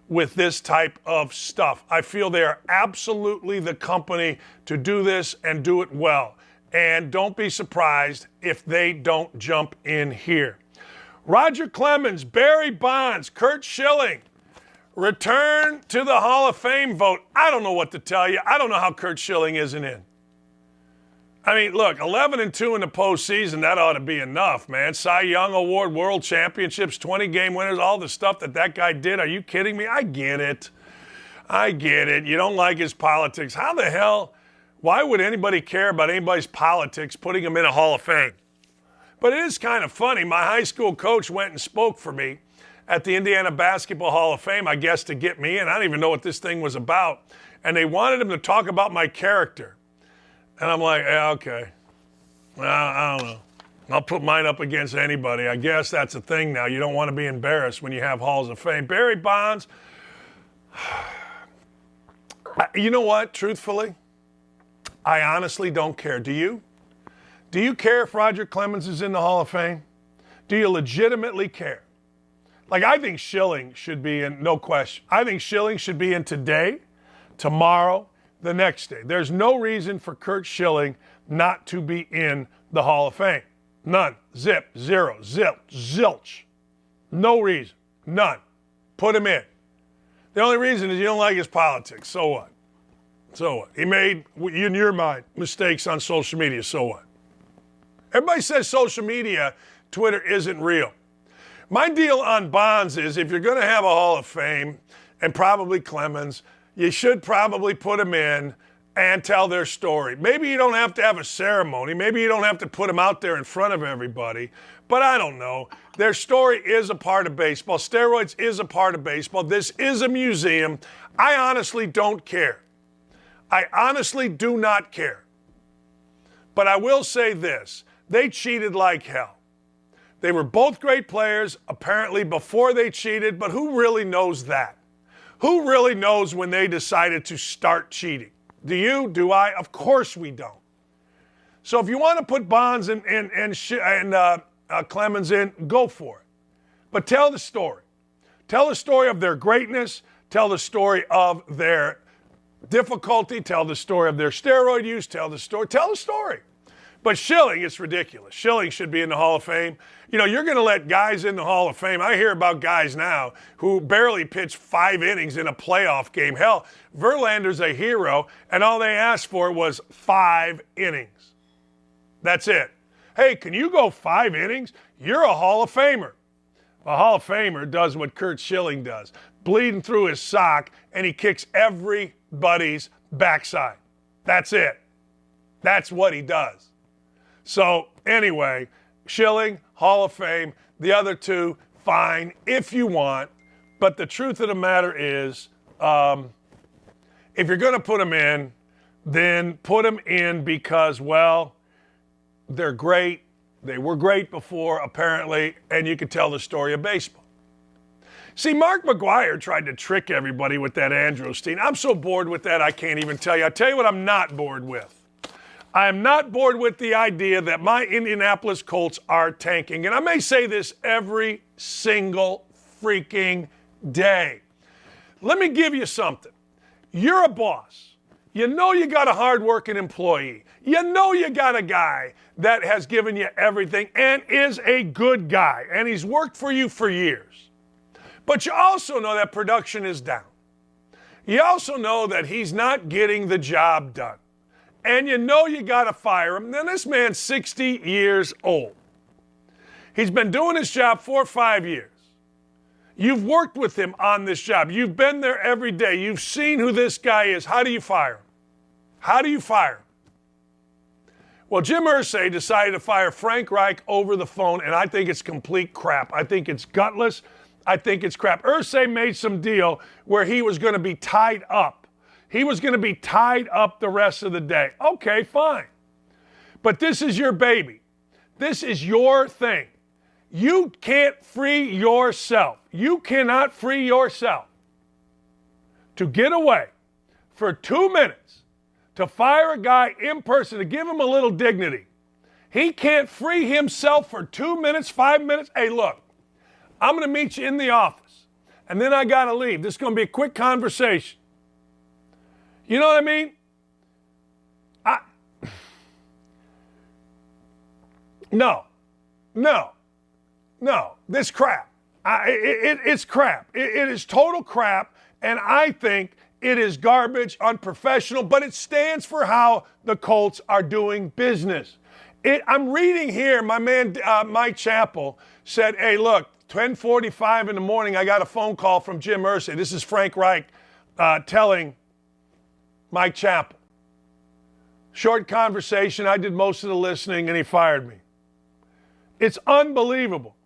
with this type of stuff. I feel they are absolutely the company to do this and do it well. And don't be surprised if they don't jump in here. Roger Clemens, Barry Bonds, Curt Schilling, return to the Hall of Fame vote. I don't know what to tell you. I don't know how Curt Schilling isn't in. I mean, look, 11-2 in the postseason, that ought to be enough, man. Cy Young Award, World Championships, 20-game winners, all the stuff that guy did. Are you kidding me? I get it. You don't like his politics. How the hell, why would anybody care about anybody's politics putting him in a Hall of Fame? But it is kind of funny. My high school coach went and spoke for me at the Indiana Basketball Hall of Fame, I guess, to get me in. I don't even know what this thing was about. And they wanted him to talk about my character. And I'm like, yeah, okay. Well, I don't know. I'll put mine up against anybody. I guess that's a thing now. You don't want to be embarrassed when you have Halls of Fame. Barry Bonds, you know what, truthfully? I honestly don't care. Do you? Do you care if Roger Clemens is in the Hall of Fame? Do you legitimately care? Like, I think Schilling should be in, no question. I think Schilling should be in today, tomorrow, the next day. There's no reason for Curt Schilling not to be in the Hall of Fame. None. Zip. Zero. Zilch. Zilch. No reason. None. Put him in. The only reason is you don't like his politics. So what? So what? He made, in your mind, mistakes on social media. So what? Everybody says social media, Twitter isn't real. My deal on Bonds is if you're going to have a Hall of Fame and probably Clemens, you should probably put them in and tell their story. Maybe you don't have to have a ceremony. Maybe you don't have to put them out there in front of everybody. But I don't know. Their story is a part of baseball. Steroids is a part of baseball. This is a museum. I honestly don't care. I honestly do not care. But I will say this. They cheated like hell. They were both great players, apparently, before they cheated, but who really knows that? Who really knows when they decided to start cheating? Do you? Do I? Of course we don't. So if you want to put Bonds and Clemens in, go for it. But tell the story. Tell the story of their greatness. Tell the story of their difficulty. Tell the story of their steroid use. Tell the story. Tell the story. But Schilling, it's ridiculous. Schilling should be in the Hall of Fame. You know, you're going to let guys in the Hall of Fame. I hear about guys now who barely pitched 5 innings in a playoff game. Hell, Verlander's a hero, and all they asked for was 5 innings. That's it. Hey, can you go 5 innings? You're a Hall of Famer. A Hall of Famer does what Curt Schilling does, bleeding through his sock, and he kicks everybody's backside. That's it. That's what he does. So anyway, Schilling, Hall of Fame. The other two, fine, if you want. But the truth of the matter is, if you're going to put them in, then put them in because, well, they're great. They were great before, apparently, and you could tell the story of baseball. See, Mark McGwire tried to trick everybody with that Androstein. I'm so bored with that, I can't even tell you. I'll tell you what I'm not bored with. I am not bored with the idea that my Indianapolis Colts are tanking. And I may say this every single freaking day. Let me give you something. You're a boss. You know you got a hardworking employee. You know you got a guy that has given you everything and is a good guy. And he's worked for you for years. But you also know that production is down. You also know that he's not getting the job done. And you know you got to fire him. Now, this man's 60 years old. He's been doing his job 4 or 5 years. You've worked with him on this job. You've been there every day. You've seen who this guy is. How do you fire him? How do you fire him? Well, Jim Irsay decided to fire Frank Reich over the phone, and I think it's complete crap. I think it's gutless. I think it's crap. Irsay made some deal where he was going to be tied up. He was going to be tied up the rest of the day. Okay, fine. But this is your baby. This is your thing. You can't free yourself. You cannot free yourself to get away for 2 minutes to fire a guy in person, to give him a little dignity. He can't free himself for 2 minutes, 5 minutes. Hey, look, I'm going to meet you in the office, and then I got to leave. This is going to be a quick conversation. You know what I mean? No. This crap. It's crap. It is total crap, and I think it is garbage, unprofessional, but it stands for how the Colts are doing business. I'm reading here, my man Mike Chappell said, hey, look, 10:45 in the morning, I got a phone call from Jim Irsay. This is Frank Reich telling Mike Chappell. Short conversation. I did most of the listening, and he fired me. It's unbelievable.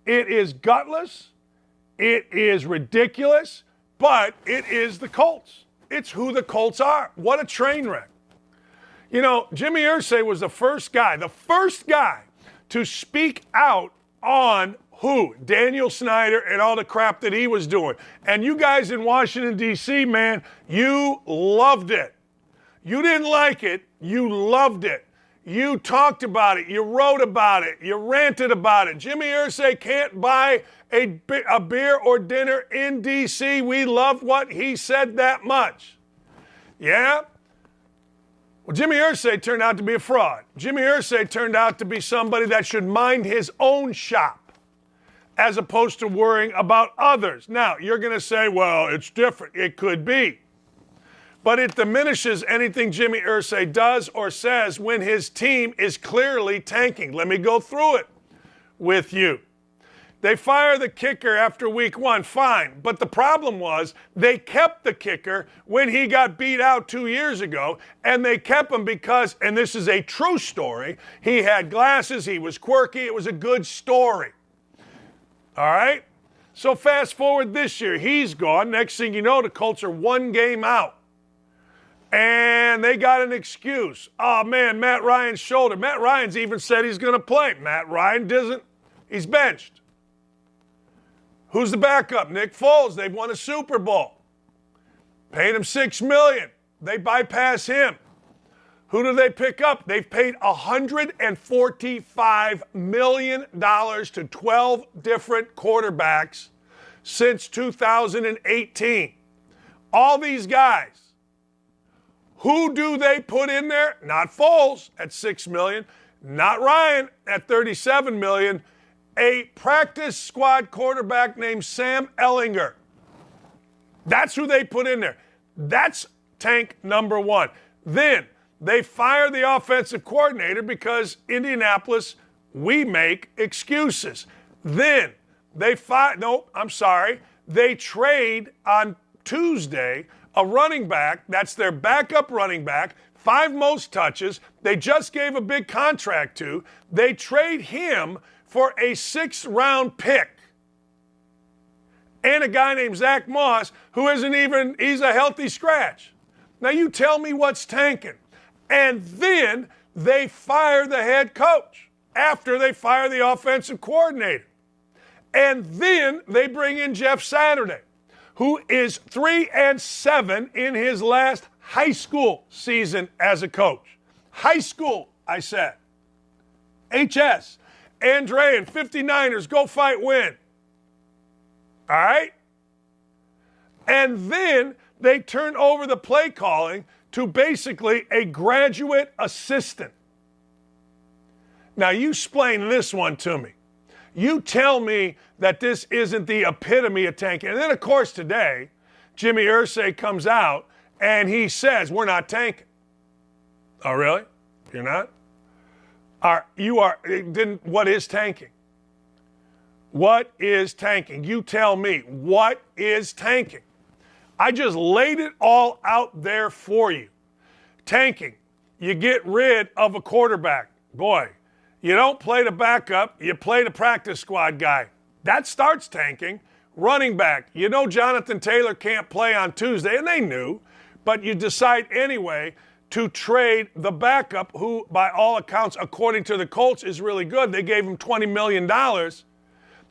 It is gutless. It is ridiculous, but it is the Colts. It's who the Colts are. What a train wreck. You know, Jimmy Irsay was the first guy to speak out on who? Daniel Snyder and all the crap that he was doing. And you guys in Washington, D.C., man, you loved it. You didn't like it. You loved it. You talked about it. You wrote about it. You ranted about it. Jimmy Irsay can't buy a beer or dinner in D.C. We loved what he said that much. Yeah? Well, Jimmy Irsay turned out to be a fraud. Jimmy Irsay turned out to be somebody that should mind his own shop as opposed to worrying about others. Now, you're going to say, well, it's different. It could be. But it diminishes anything Jimmy Irsay does or says when his team is clearly tanking. Let me go through it with you. They fire the kicker after week 1, fine. But the problem was they kept the kicker when he got beat out 2 years ago, and they kept him because, and this is a true story, he had glasses, he was quirky, it was a good story. All right? So fast forward this year, he's gone. Next thing you know, the Colts are 1 game out. And they got an excuse. Oh, man, Matt Ryan's shoulder. Matt Ryan's even said he's going to play. Matt Ryan doesn't. He's benched. Who's the backup? Nick Foles. They've won a Super Bowl. Paid him $6 million. They bypass him. Who do they pick up? They've paid $145 million to 12 different quarterbacks since 2018. All these guys. Who do they put in there? Not Foles at $6 million. Not Ryan at $37 million. A practice squad quarterback named Sam Ehlinger. That's who they put in there. That's tank number 1. Then they fire the offensive coordinator because Indianapolis, we make excuses. Then they they trade on Tuesday a running back. That's their backup running back. 5 most touches. They just gave a big contract to. They trade him for a 6th-round pick. And a guy named Zach Moss, who he's a healthy scratch. Now you tell me what's tanking. And then they fire the head coach after they fire the offensive coordinator. And then they bring in Jeff Saturday, who is 3-7 in his last high school season as a coach. High school, I said. HS. Andre and 59ers, go fight, win. All right? And then they turn over the play calling to basically a graduate assistant. Now, you explain this one to me. You tell me that this isn't the epitome of tanking. And then, of course, today, Jimmy Irsay comes out and he says, we're not tanking. Oh, really? You're not? What is tanking? What is tanking? You tell me. What is tanking? I just laid it all out there for you. Tanking. You get rid of a quarterback. Boy, you don't play the backup. You play the practice squad guy. That starts tanking. Running back. You know Jonathan Taylor can't play on Tuesday, and they knew, but you decide anyway to trade the backup, who, by all accounts, according to the Colts, is really good. They gave him $20 million.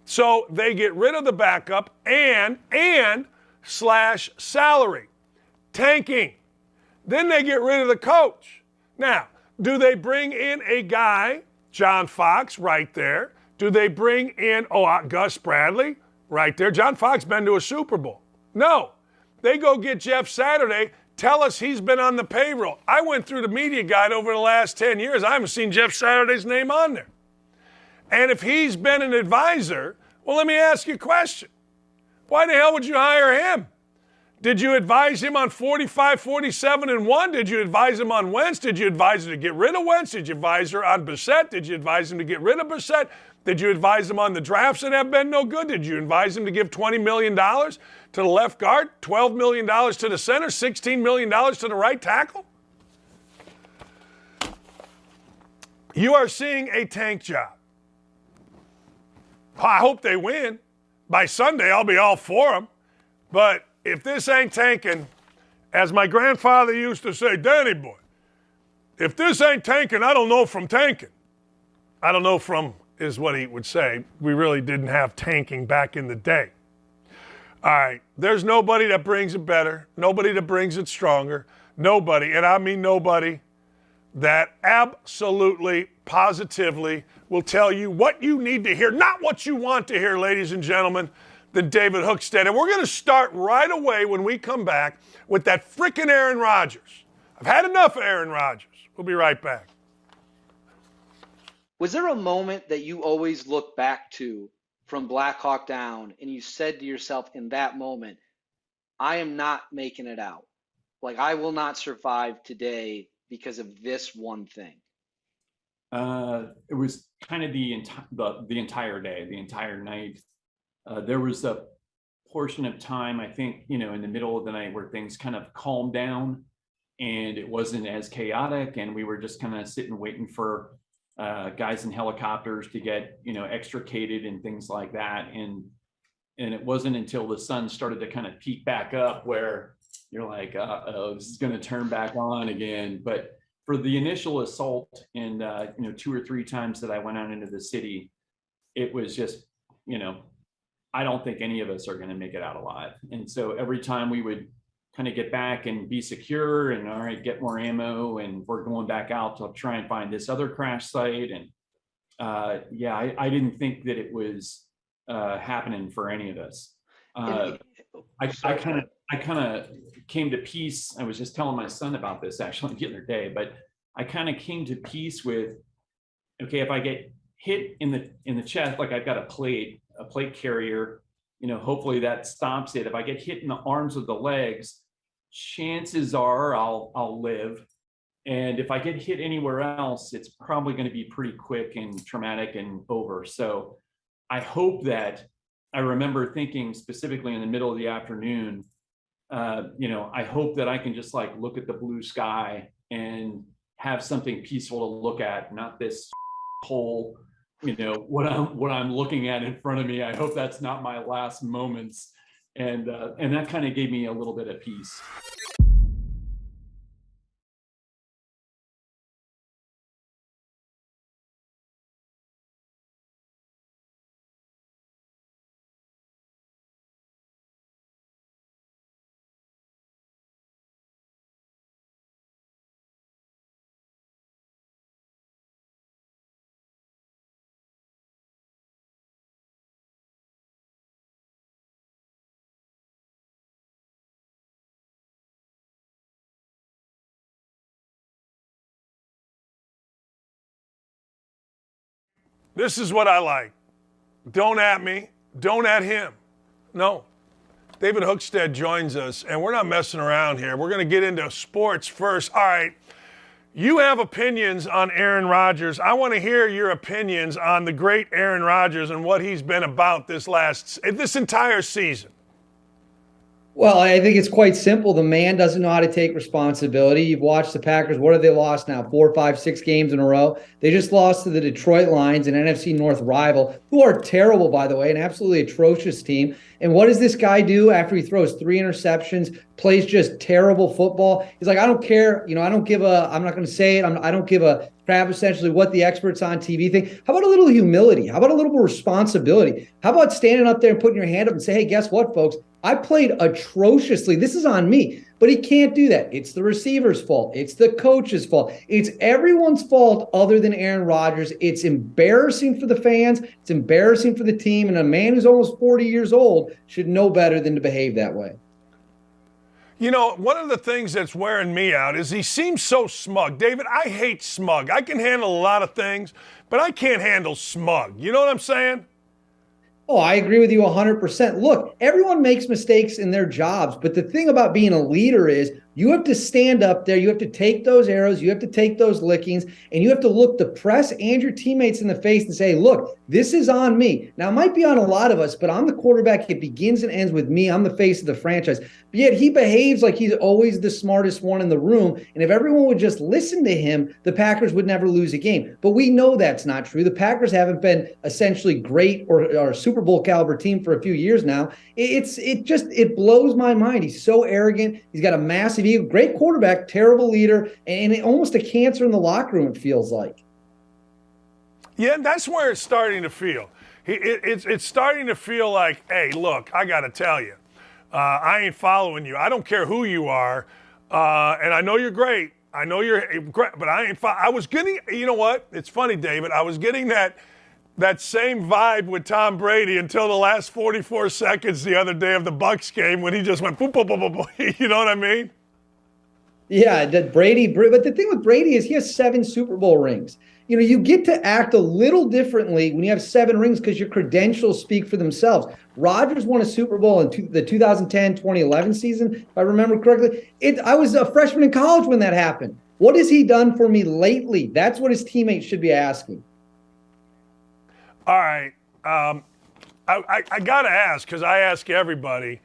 So they get rid of the backup and slash salary. Tanking. Then they get rid of the coach. Now, do they bring in a guy, John Fox, right there? Do they bring in, Gus Bradley, right there? John Fox been to a Super Bowl. No. They go get Jeff Saturday, tell us he's been on the payroll. I went through the media guide over the last 10 years. I haven't seen Jeff Saturday's name on there. And if he's been an advisor, well, let me ask you a question. Why the hell would you hire him? Did you advise him on 45, 47, and 1? Did you advise him on Wentz? Did you advise him to get rid of Wentz? Did you advise her on Brissett? Did you advise him to get rid of Brissett? Did you advise him on the drafts that have been no good? Did you advise him to give $20 million to the left guard, $12 million to the center, $16 million to the right tackle? You are seeing a tank job. I hope they win. By Sunday, I'll be all for them. But if this ain't tanking, as my grandfather used to say, Danny boy, if this ain't tanking, I don't know from tanking. I don't know from is what he would say. We really didn't have tanking back in the day. All right, there's nobody that brings it better, nobody that brings it stronger, nobody, and I mean nobody, that absolutely, positively will tell you what you need to hear, not what you want to hear, ladies and gentlemen, than David Hookstead. And we're going to start right away when we come back with that frickin' Aaron Rodgers. I've had enough of Aaron Rodgers. We'll be right back. Was there a moment that you always look back to from Black Hawk Down and you said to yourself in that moment, I am not making it out. Like, I will not survive today because of this one thing? It was kind of the entire day, the entire night. There was a portion of time, I think, in the middle of the night where things kind of calmed down and it wasn't as chaotic, and we were just kind of sitting waiting for guys in helicopters to get extricated and things like that. And it wasn't until the sun started to kind of peak back up where you're like, oh, this is going to turn back on again. But for the initial assault and 2 or 3 times that I went out into the city, it was just, I don't think any of us are going to make it out alive. And so every time we would kind of get back and be secure and all right, get more ammo, and we're going back out to try and find this other crash site. And I didn't think that it was happening for any of us. I kind of came to peace. I was just telling my son about this actually the other day, but I kind of came to peace with, okay, if I get hit in the chest, like I've got a plate carrier, hopefully that stops it. If I get hit in the arms or the legs, chances are I'll live. And if I get hit anywhere else, it's probably going to be pretty quick and traumatic and over. So I hope that I remember thinking specifically in the middle of the afternoon, I hope that I can just like look at the blue sky and have something peaceful to look at, not this whole, what I'm looking at in front of me. I hope that's not my last moments. And that kind of gave me a little bit of peace. This is what I like. Don't at me. Don't at him. No. David Hookstead joins us, and we're not messing around here. We're going to get into sports first. All right. You have opinions on Aaron Rodgers. I want to hear your opinions on the great Aaron Rodgers and what he's been about this entire season. Well, I think it's quite simple. The man doesn't know how to take responsibility. You've watched the Packers. What have they lost now? 4, 5, 6 games in a row. They just lost to the Detroit Lions, an NFC North rival, who are terrible, by the way, an absolutely atrocious team. And what does this guy do after he throws 3 interceptions, plays just terrible football? He's like, I don't care. I'm not going to say it. I don't give a crap essentially what the experts on TV think. How about a little humility? How about a little more responsibility? How about standing up there and putting your hand up and say, hey, guess what, folks? I played atrociously. This is on me. But he can't do that. It's the receiver's fault. It's the coach's fault. It's everyone's fault other than Aaron Rodgers. It's embarrassing for the fans. It's embarrassing for the team. And a man who's almost 40 years old should know better than to behave that way. One of the things that's wearing me out is he seems so smug. David, I hate smug. I can handle a lot of things, but I can't handle smug. You know what I'm saying? Oh, I agree with you 100%. Look, everyone makes mistakes in their jobs, but the thing about being a leader is you have to stand up there, you have to take those arrows, you have to take those lickings, and you have to look the press and your teammates in the face and say, look, this is on me. Now, it might be on a lot of us, but I'm the quarterback. It begins and ends with me. I'm the face of the franchise. But yet he behaves like he's always the smartest one in the room, and if everyone would just listen to him, the Packers would never lose a game. But we know that's not true. The Packers haven't been essentially great or Super Bowl caliber team for a few years now. It blows my mind. He's so arrogant. He's got a massive ego. Great quarterback, terrible leader, and almost a cancer in the locker room, it feels like. Yeah, that's where it's starting to feel. It's starting to feel like, hey, look, I got to tell you, I ain't following you. I don't care who you are, and I know you're great. I know you're great, but I ain't. I was getting, you know what? It's funny, David. I was getting that same vibe with Tom Brady until the last 44 seconds the other day of the Bucs game when he just went boop, boop, boop, boop, boop. You know what I mean? Yeah, Brady. But the thing with Brady is he has 7 Super Bowl rings. You get to act a little differently when you have 7 rings because your credentials speak for themselves. Rodgers won a Super Bowl in the 2010-2011 season, if I remember correctly. I was a freshman in college when that happened. What has he done for me lately? That's what his teammates should be asking. All right. I got to ask, because I ask everybody.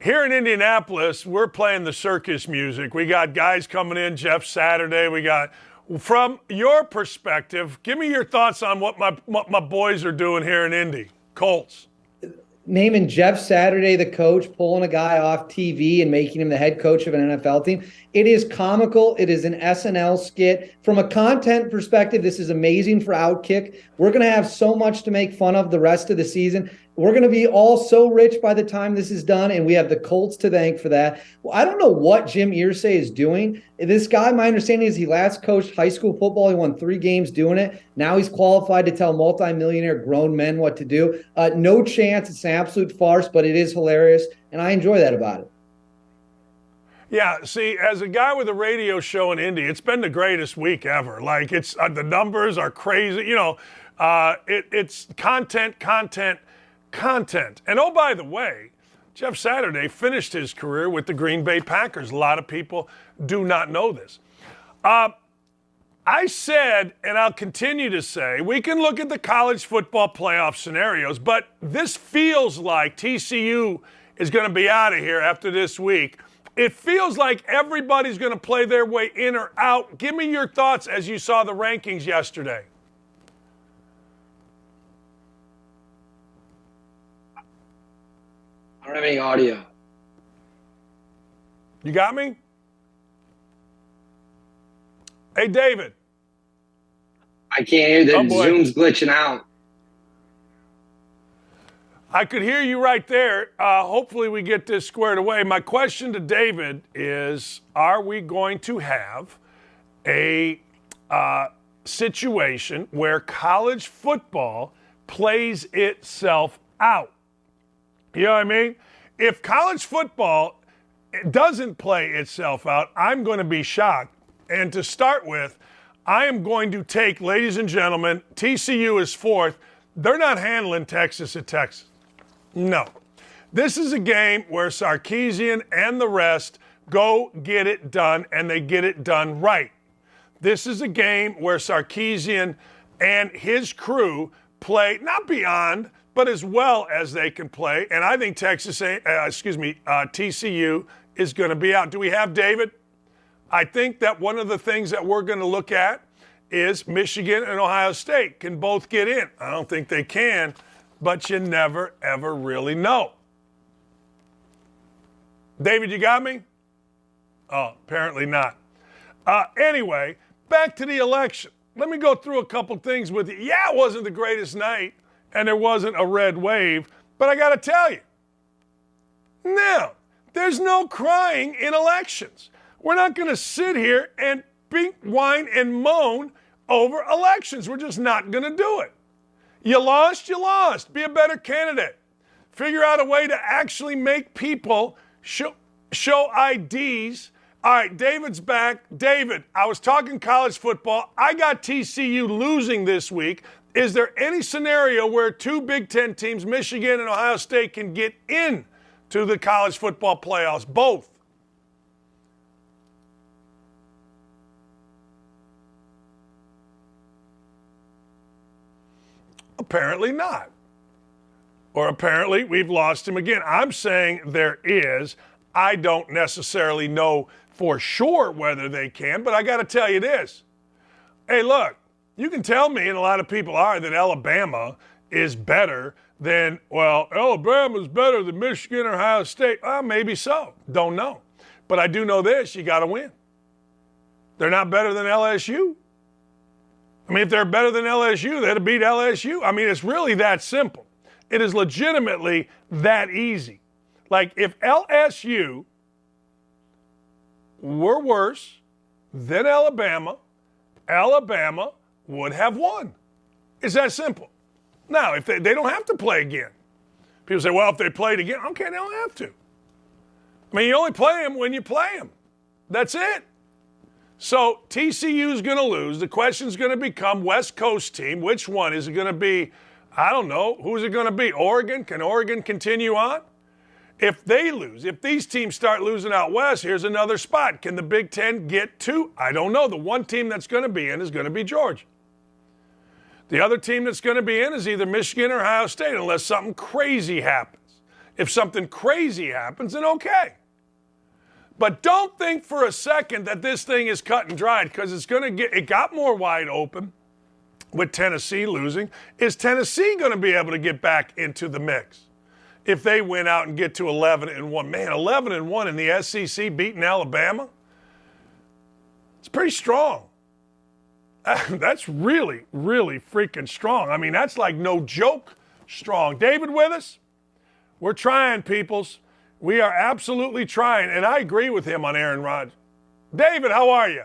Here in Indianapolis, we're playing the circus music. We got guys coming in, Jeff Saturday. We got, from your perspective, give me your thoughts on what my boys are doing here in Indy. Colts. Naming Jeff Saturday the coach, pulling a guy off TV and making him the head coach of an NFL team. It is comical. It is an SNL skit. From a content perspective, this is amazing for Outkick. We're going to have so much to make fun of the rest of the season. We're going to be all so rich by the time this is done, and we have the Colts to thank for that. Well, I don't know what Jim Irsay is doing. This guy, my understanding is he last coached high school football. He won 3 games doing it. Now he's qualified to tell multimillionaire grown men what to do. No chance. It's an absolute farce, but it is hilarious, and I enjoy that about it. Yeah, see, as a guy with a radio show in Indy, it's been the greatest week ever. Like, it's the numbers are crazy. You know, it's content. And oh, by the way, Jeff Saturday finished his career with the Green Bay Packers. A lot of people do not know this. I said, and I'll continue to say, we can look at the college football playoff scenarios, but this feels like TCU is going to be out of here after this week. It feels like everybody's going to play their way in or out. Give me your thoughts as you saw the rankings yesterday. I don't have any audio. You got me? Hey, David. I can't hear the Zoom's glitching out. I could hear you right there. Hopefully we get this squared away. My question to David is, are we going to have a situation where college football plays itself out? You know what I mean? If college football doesn't play itself out, I'm going to be shocked. And to start with, I am going to take, ladies and gentlemen, TCU is 4th. They're not handling Texas at Texas. No. This is a game where Sarkisian and the rest go get it done, and they get it done right. This is a game where Sarkisian and his crew play not beyond, but as well as they can play. And I think TCU is going to be out. Do we have David? I think that one of the things that we're going to look at is Michigan and Ohio State can both get in. I don't think they can, but you never, ever really know. David, you got me? Oh, apparently not. Anyway, back to the election. Let me go through a couple things with you. Yeah, it wasn't the greatest night, and there wasn't a red wave, but I got to tell you, now, there's no crying in elections. We're not going to sit here and whine and moan over elections. We're just not going to do it. You lost, you lost. Be a better candidate. Figure out a way to actually make people show IDs. All right, David's back. David, I was talking college football. I got TCU losing this week. Is there any scenario where 2 Big Ten teams, Michigan and Ohio State, can get in to the college football playoffs? Both. Apparently not. Or apparently we've lost him again. I'm saying there is. I don't necessarily know for sure whether they can, but I got to tell you this. Hey, look, you can tell me, and a lot of people are, that Alabama is better than, well, Alabama's better than Michigan or Ohio State. Well, maybe so. Don't know. But I do know this, you got to win. They're not better than LSU. I mean, if they're better than LSU, they'd beat LSU. I mean, it's really that simple. It is legitimately that easy. Like, if LSU were worse than Alabama would have won. It's that simple. Now, if they don't have to play again. People say, well, if they played again, okay, they don't have to. I mean, you only play them when you play them. That's it. So TCU is going to lose. The question is going to become West Coast team. Which one? Is it going to be, I don't know, who's it going to be? Oregon? Can Oregon continue on? If they lose, if these teams start losing out west, here's another spot. Can the Big Ten get to? I don't know. The one team that's going to be in is going to be Georgia. The other team that's going to be in is either Michigan or Ohio State, unless something crazy happens. If something crazy happens, then okay. But don't think for a second that this thing is cut and dried, because it got more wide open with Tennessee losing. Is Tennessee going to be able to get back into the mix if they win out and get to 11-1? Man, 11-1 in the SEC beating Alabama? It's pretty strong. That's really, really freaking strong. I mean, that's like no joke strong. David with us? We're trying, peoples. We are absolutely trying, and I agree with him on Aaron Rodgers. David, how are you?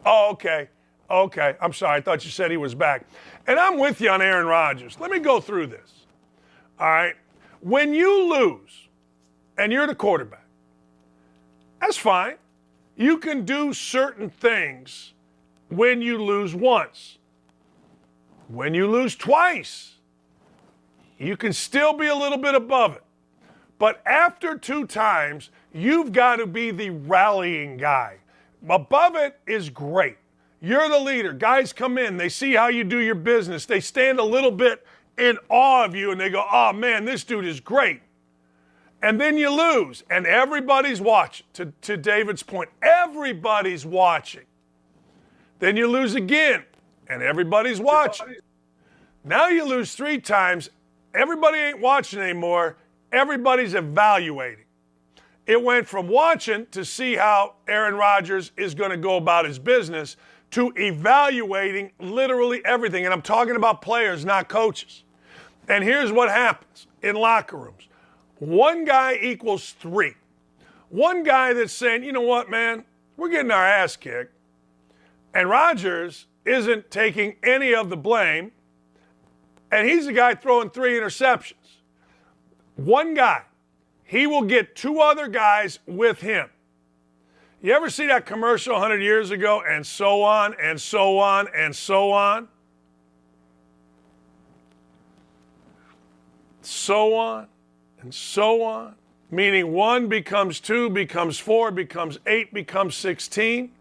Oh, okay. Okay, I'm sorry. I thought you said he was back. And I'm with you on Aaron Rodgers. Let me go through this. All right? When you lose and you're the quarterback, that's fine. You can do certain things when you lose once. When you lose twice, you can still be a little bit above it. But after 2 times, you've got to be the rallying guy. Above it is great. You're the leader. Guys come in. They see how you do your business. They stand a little bit in awe of you, and they go, oh, man, this dude is great. And then you lose, and everybody's watching. To David's point, everybody's watching. Then you lose again, and everybody's watching. Now you lose 3 times. Everybody ain't watching anymore. Everybody's evaluating. It went from watching to see how Aaron Rodgers is going to go about his business to evaluating literally everything. And I'm talking about players, not coaches. And here's what happens in locker rooms. 1 guy equals 3. 1 guy that's saying, you know what, man, we're getting our ass kicked. And Rodgers isn't taking any of the blame. And he's the guy throwing 3 interceptions. 1 guy. He will get 2 other guys with him. You ever see that commercial 100 years ago, and so on, and so on, and so on? So on, and so on. Meaning 1 becomes 2, becomes 4, becomes 8, becomes 16.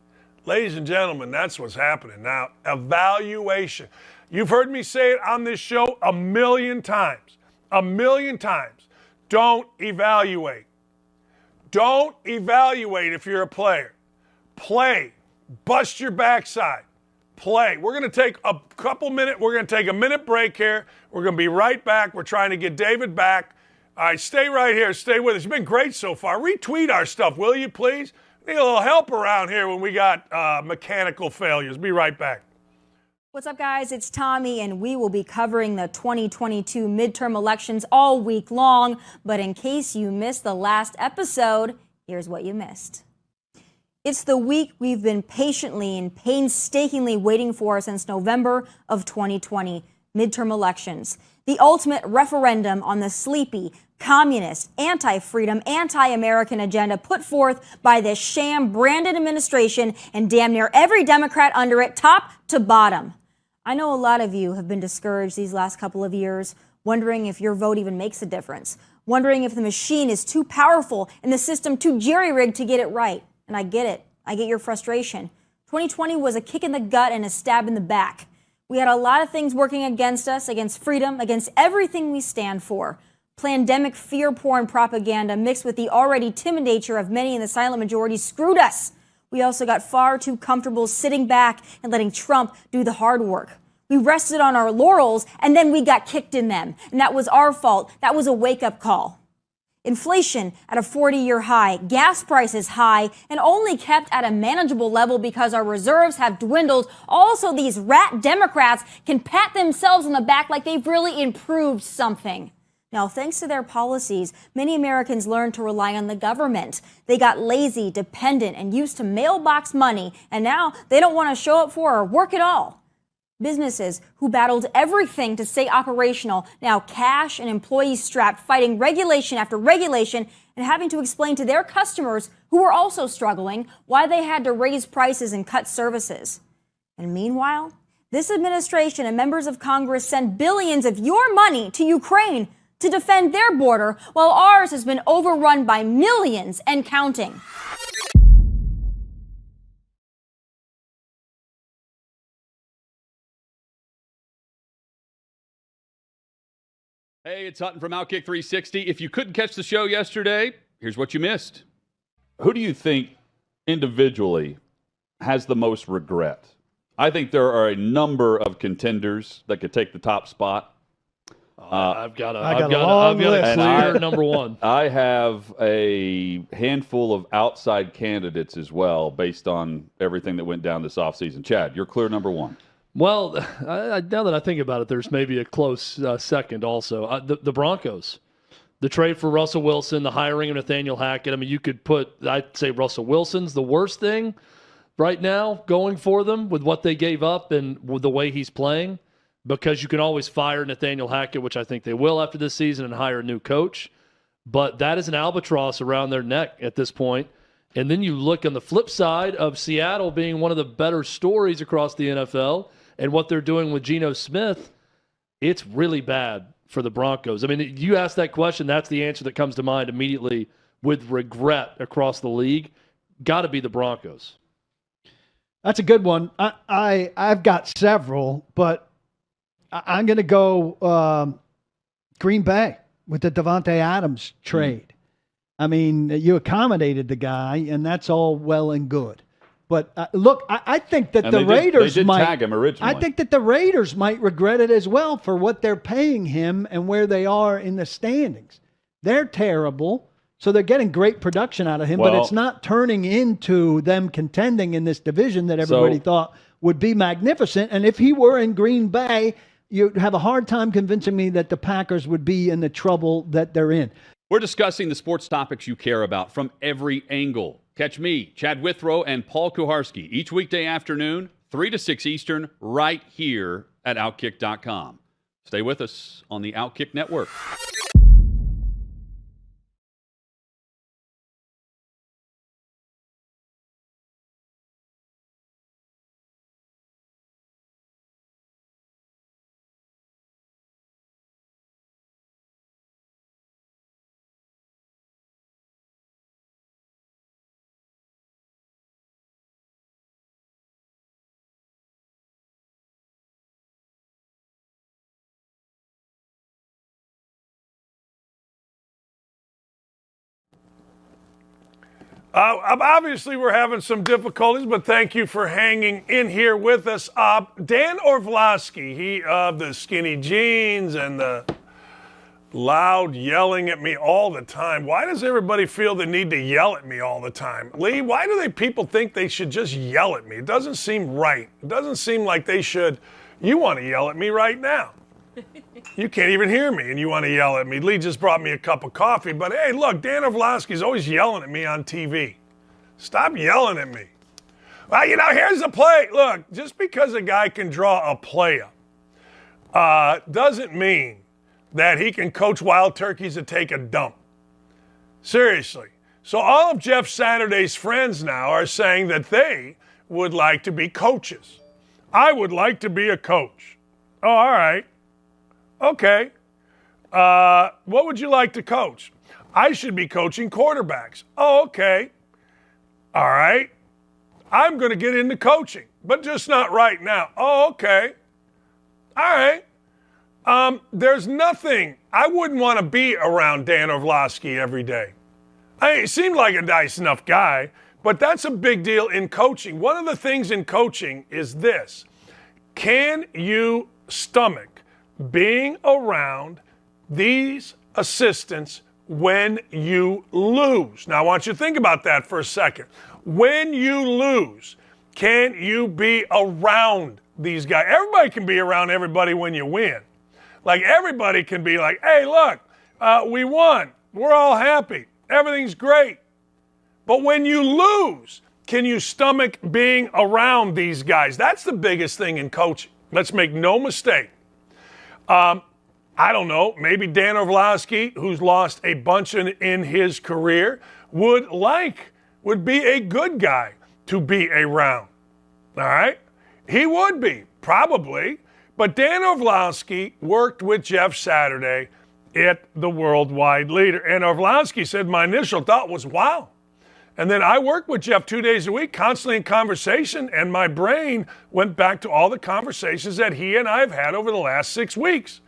Ladies and gentlemen, that's what's happening now. Evaluation. You've heard me say it on this show a million times. A million times. Don't evaluate. Don't evaluate if you're a player. Play. Bust your backside. Play. We're going to take a couple minutes. We're going to take a minute break here. We're going to be right back. We're trying to get David back. All right, stay right here. Stay with us. You've been great so far. Retweet our stuff, will you, please? Need a little help around here when we got mechanical failures. Be right back. What's up, guys? It's Tommy, and we will be covering the 2022 midterm elections all week long. But in case you missed the last episode, here's what you missed. It's the week we've been patiently and painstakingly waiting for since November of 2020, midterm elections. The ultimate referendum on the sleepy, communist, anti-freedom, anti-American agenda put forth by this sham Brandon administration and damn near every Democrat under it, top to bottom. I know a lot of you have been discouraged these last couple of years, wondering if your vote even makes a difference, wondering if the machine is too powerful and the system too jerry-rigged to get it right. And I get it. I get your frustration. 2020 was a kick in the gut and a stab in the back. We had a lot of things working against us, against freedom, against everything we stand for. Pandemic fear-porn propaganda mixed with the already timid nature of many in the silent majority screwed us. We also got far too comfortable sitting back and letting Trump do the hard work. We rested on our laurels and then we got kicked in them. And that was our fault. That was a wake-up call. Inflation at a 40-year high, gas prices high, and only kept at a manageable level because our reserves have dwindled. Also, these rat Democrats can pat themselves on the back like they've really improved something. Now, thanks to their policies, many Americans learned to rely on the government. They got lazy, dependent, and used to mailbox money, and now they don't want to show up for or work at all. Businesses who battled everything to stay operational, now cash and employees strapped, fighting regulation after regulation and having to explain to their customers, who were also struggling, why they had to raise prices and cut services. And meanwhile, this administration and members of Congress send billions of your money to Ukraine to defend their border, while ours has been overrun by millions and counting. Hey, it's Hutton from Outkick 360. If you couldn't catch the show yesterday, here's what you missed. Who do you think individually has the most regret? I think there are a number of contenders that could take the top spot. I've got a clear number one. I have a handful of outside candidates as well, based on everything that went down this offseason. Chad, you're clear number one. Well, now that I think about it, there's maybe a close second also. The Broncos, the trade for Russell Wilson, the hiring of Nathaniel Hackett. I mean, you could I'd say Russell Wilson's the worst thing right now going for them with what they gave up and with the way he's playing, because you can always fire Nathaniel Hackett, which I think they will after this season, and hire a new coach. But that is an albatross around their neck at this point. And then you look on the flip side of Seattle being one of the better stories across the NFL, and what they're doing with Geno Smith, it's really bad for the Broncos. I mean, you ask that question, that's the answer that comes to mind immediately with regret across the league. Got to be the Broncos. That's a good one. I've got several, but I'm going to go Green Bay with the Davante Adams trade. I mean, you accommodated the guy, and that's all well and good. But look, I think that the Raiders might tag him originally. I think that the Raiders might regret it as well for what they're paying him and where they are in the standings. They're terrible, so they're getting great production out of him, but it's not turning into them contending in this division that everybody thought would be magnificent. And if he were in Green Bay, you'd have a hard time convincing me that the Packers would be in the trouble that they're in. We're discussing the sports topics you care about from every angle. Catch me, Chad Withrow, and Paul Kuharsky each weekday afternoon, 3 to 6 Eastern, right here at Outkick.com. Stay with us on the Outkick Network. Obviously, we're having some difficulties, but thank you for hanging in here with us. Dan Orlovsky, he of the skinny jeans and the loud yelling at me all the time. Why does everybody feel the need to yell at me all the time? Lee, why do people think they should just yell at me? It doesn't seem right. It doesn't seem like they should. You want to yell at me right now. You can't even hear me, and you want to yell at me. Lee just brought me a cup of coffee, but hey, look, Dan Orlovsky's always yelling at me on TV. Stop yelling at me. Well, here's the play. Look, just because a guy can draw a play up doesn't mean that he can coach wild turkeys to take a dump. Seriously. So all of Jeff Saturday's friends now are saying that they would like to be coaches. I would like to be a coach. Oh, all right. Okay. What would you like to coach? I should be coaching quarterbacks. Oh, okay. All right. I'm going to get into coaching, but just not right now. Oh, okay. All right. There's nothing. I wouldn't want to be around Dan Orlovsky every day. He seemed like a nice enough guy, but that's a big deal in coaching. One of the things in coaching is this. Can you stomach being around these assistants when you lose? Now, I want you to think about that for a second. When you lose, can you be around these guys? Everybody can be around everybody when you win. Like, everybody can be like, hey, look, we won. We're all happy. Everything's great. But when you lose, can you stomach being around these guys? That's the biggest thing in coaching. Let's make no mistake. I don't know, maybe Dan Orlovsky, who's lost a bunch in his career, would be a good guy to be around. All right? He would be, probably. But Dan Orlovsky worked with Jeff Saturday it the worldwide leader. And Orlowski said, my initial thought was, wow. And then I work with Jeff 2 days a week, constantly in conversation, and my brain went back to all the conversations that he and I have had over the last 6 weeks.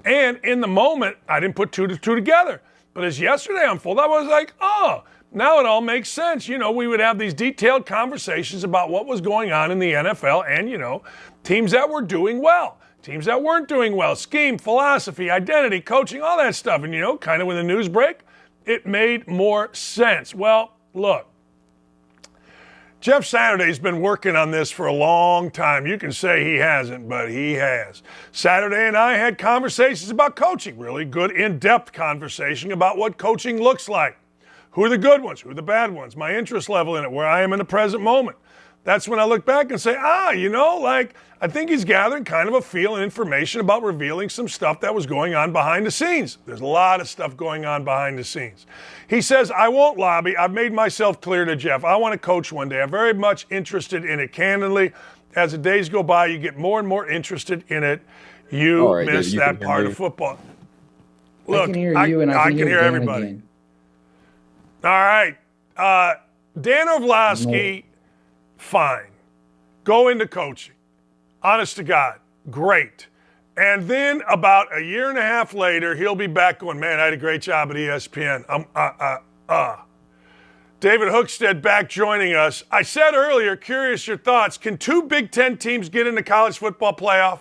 And in the moment, I didn't put 2 to 2 together. But as yesterday unfolded, I was like, oh, now it all makes sense. You know, we would have these detailed conversations about what was going on in the NFL and, you know, teams that were doing well, teams that weren't doing well, scheme, philosophy, identity, coaching, all that stuff. And, you know, kind of when the news break, it made more sense. Well, look, Jeff Saturday's been working on this for a long time. You can say he hasn't, but he has. Saturday and I had conversations about coaching, really good in-depth conversation about what coaching looks like. Who are the good ones? Who are the bad ones? My interest level in it, where I am in the present moment. That's when I look back and say, you know, like, I think he's gathering kind of a feel and information about revealing some stuff that was going on behind the scenes. There's a lot of stuff going on behind the scenes. He says, I won't lobby. I've made myself clear to Jeff. I want to coach one day. I'm very much interested in it. Candidly, as the days go by, you get more and more interested in it. You miss that part of football. Look, I can hear you and I can hear everybody. Again. All right. Dan Orlowski, fine. Go into coaching. Honest to God, great. And then about a year and a half later, he'll be back going, man, I had a great job at ESPN. David Hookstead back joining us. I said earlier, curious your thoughts. Can 2 Big Ten teams get in the college football playoff?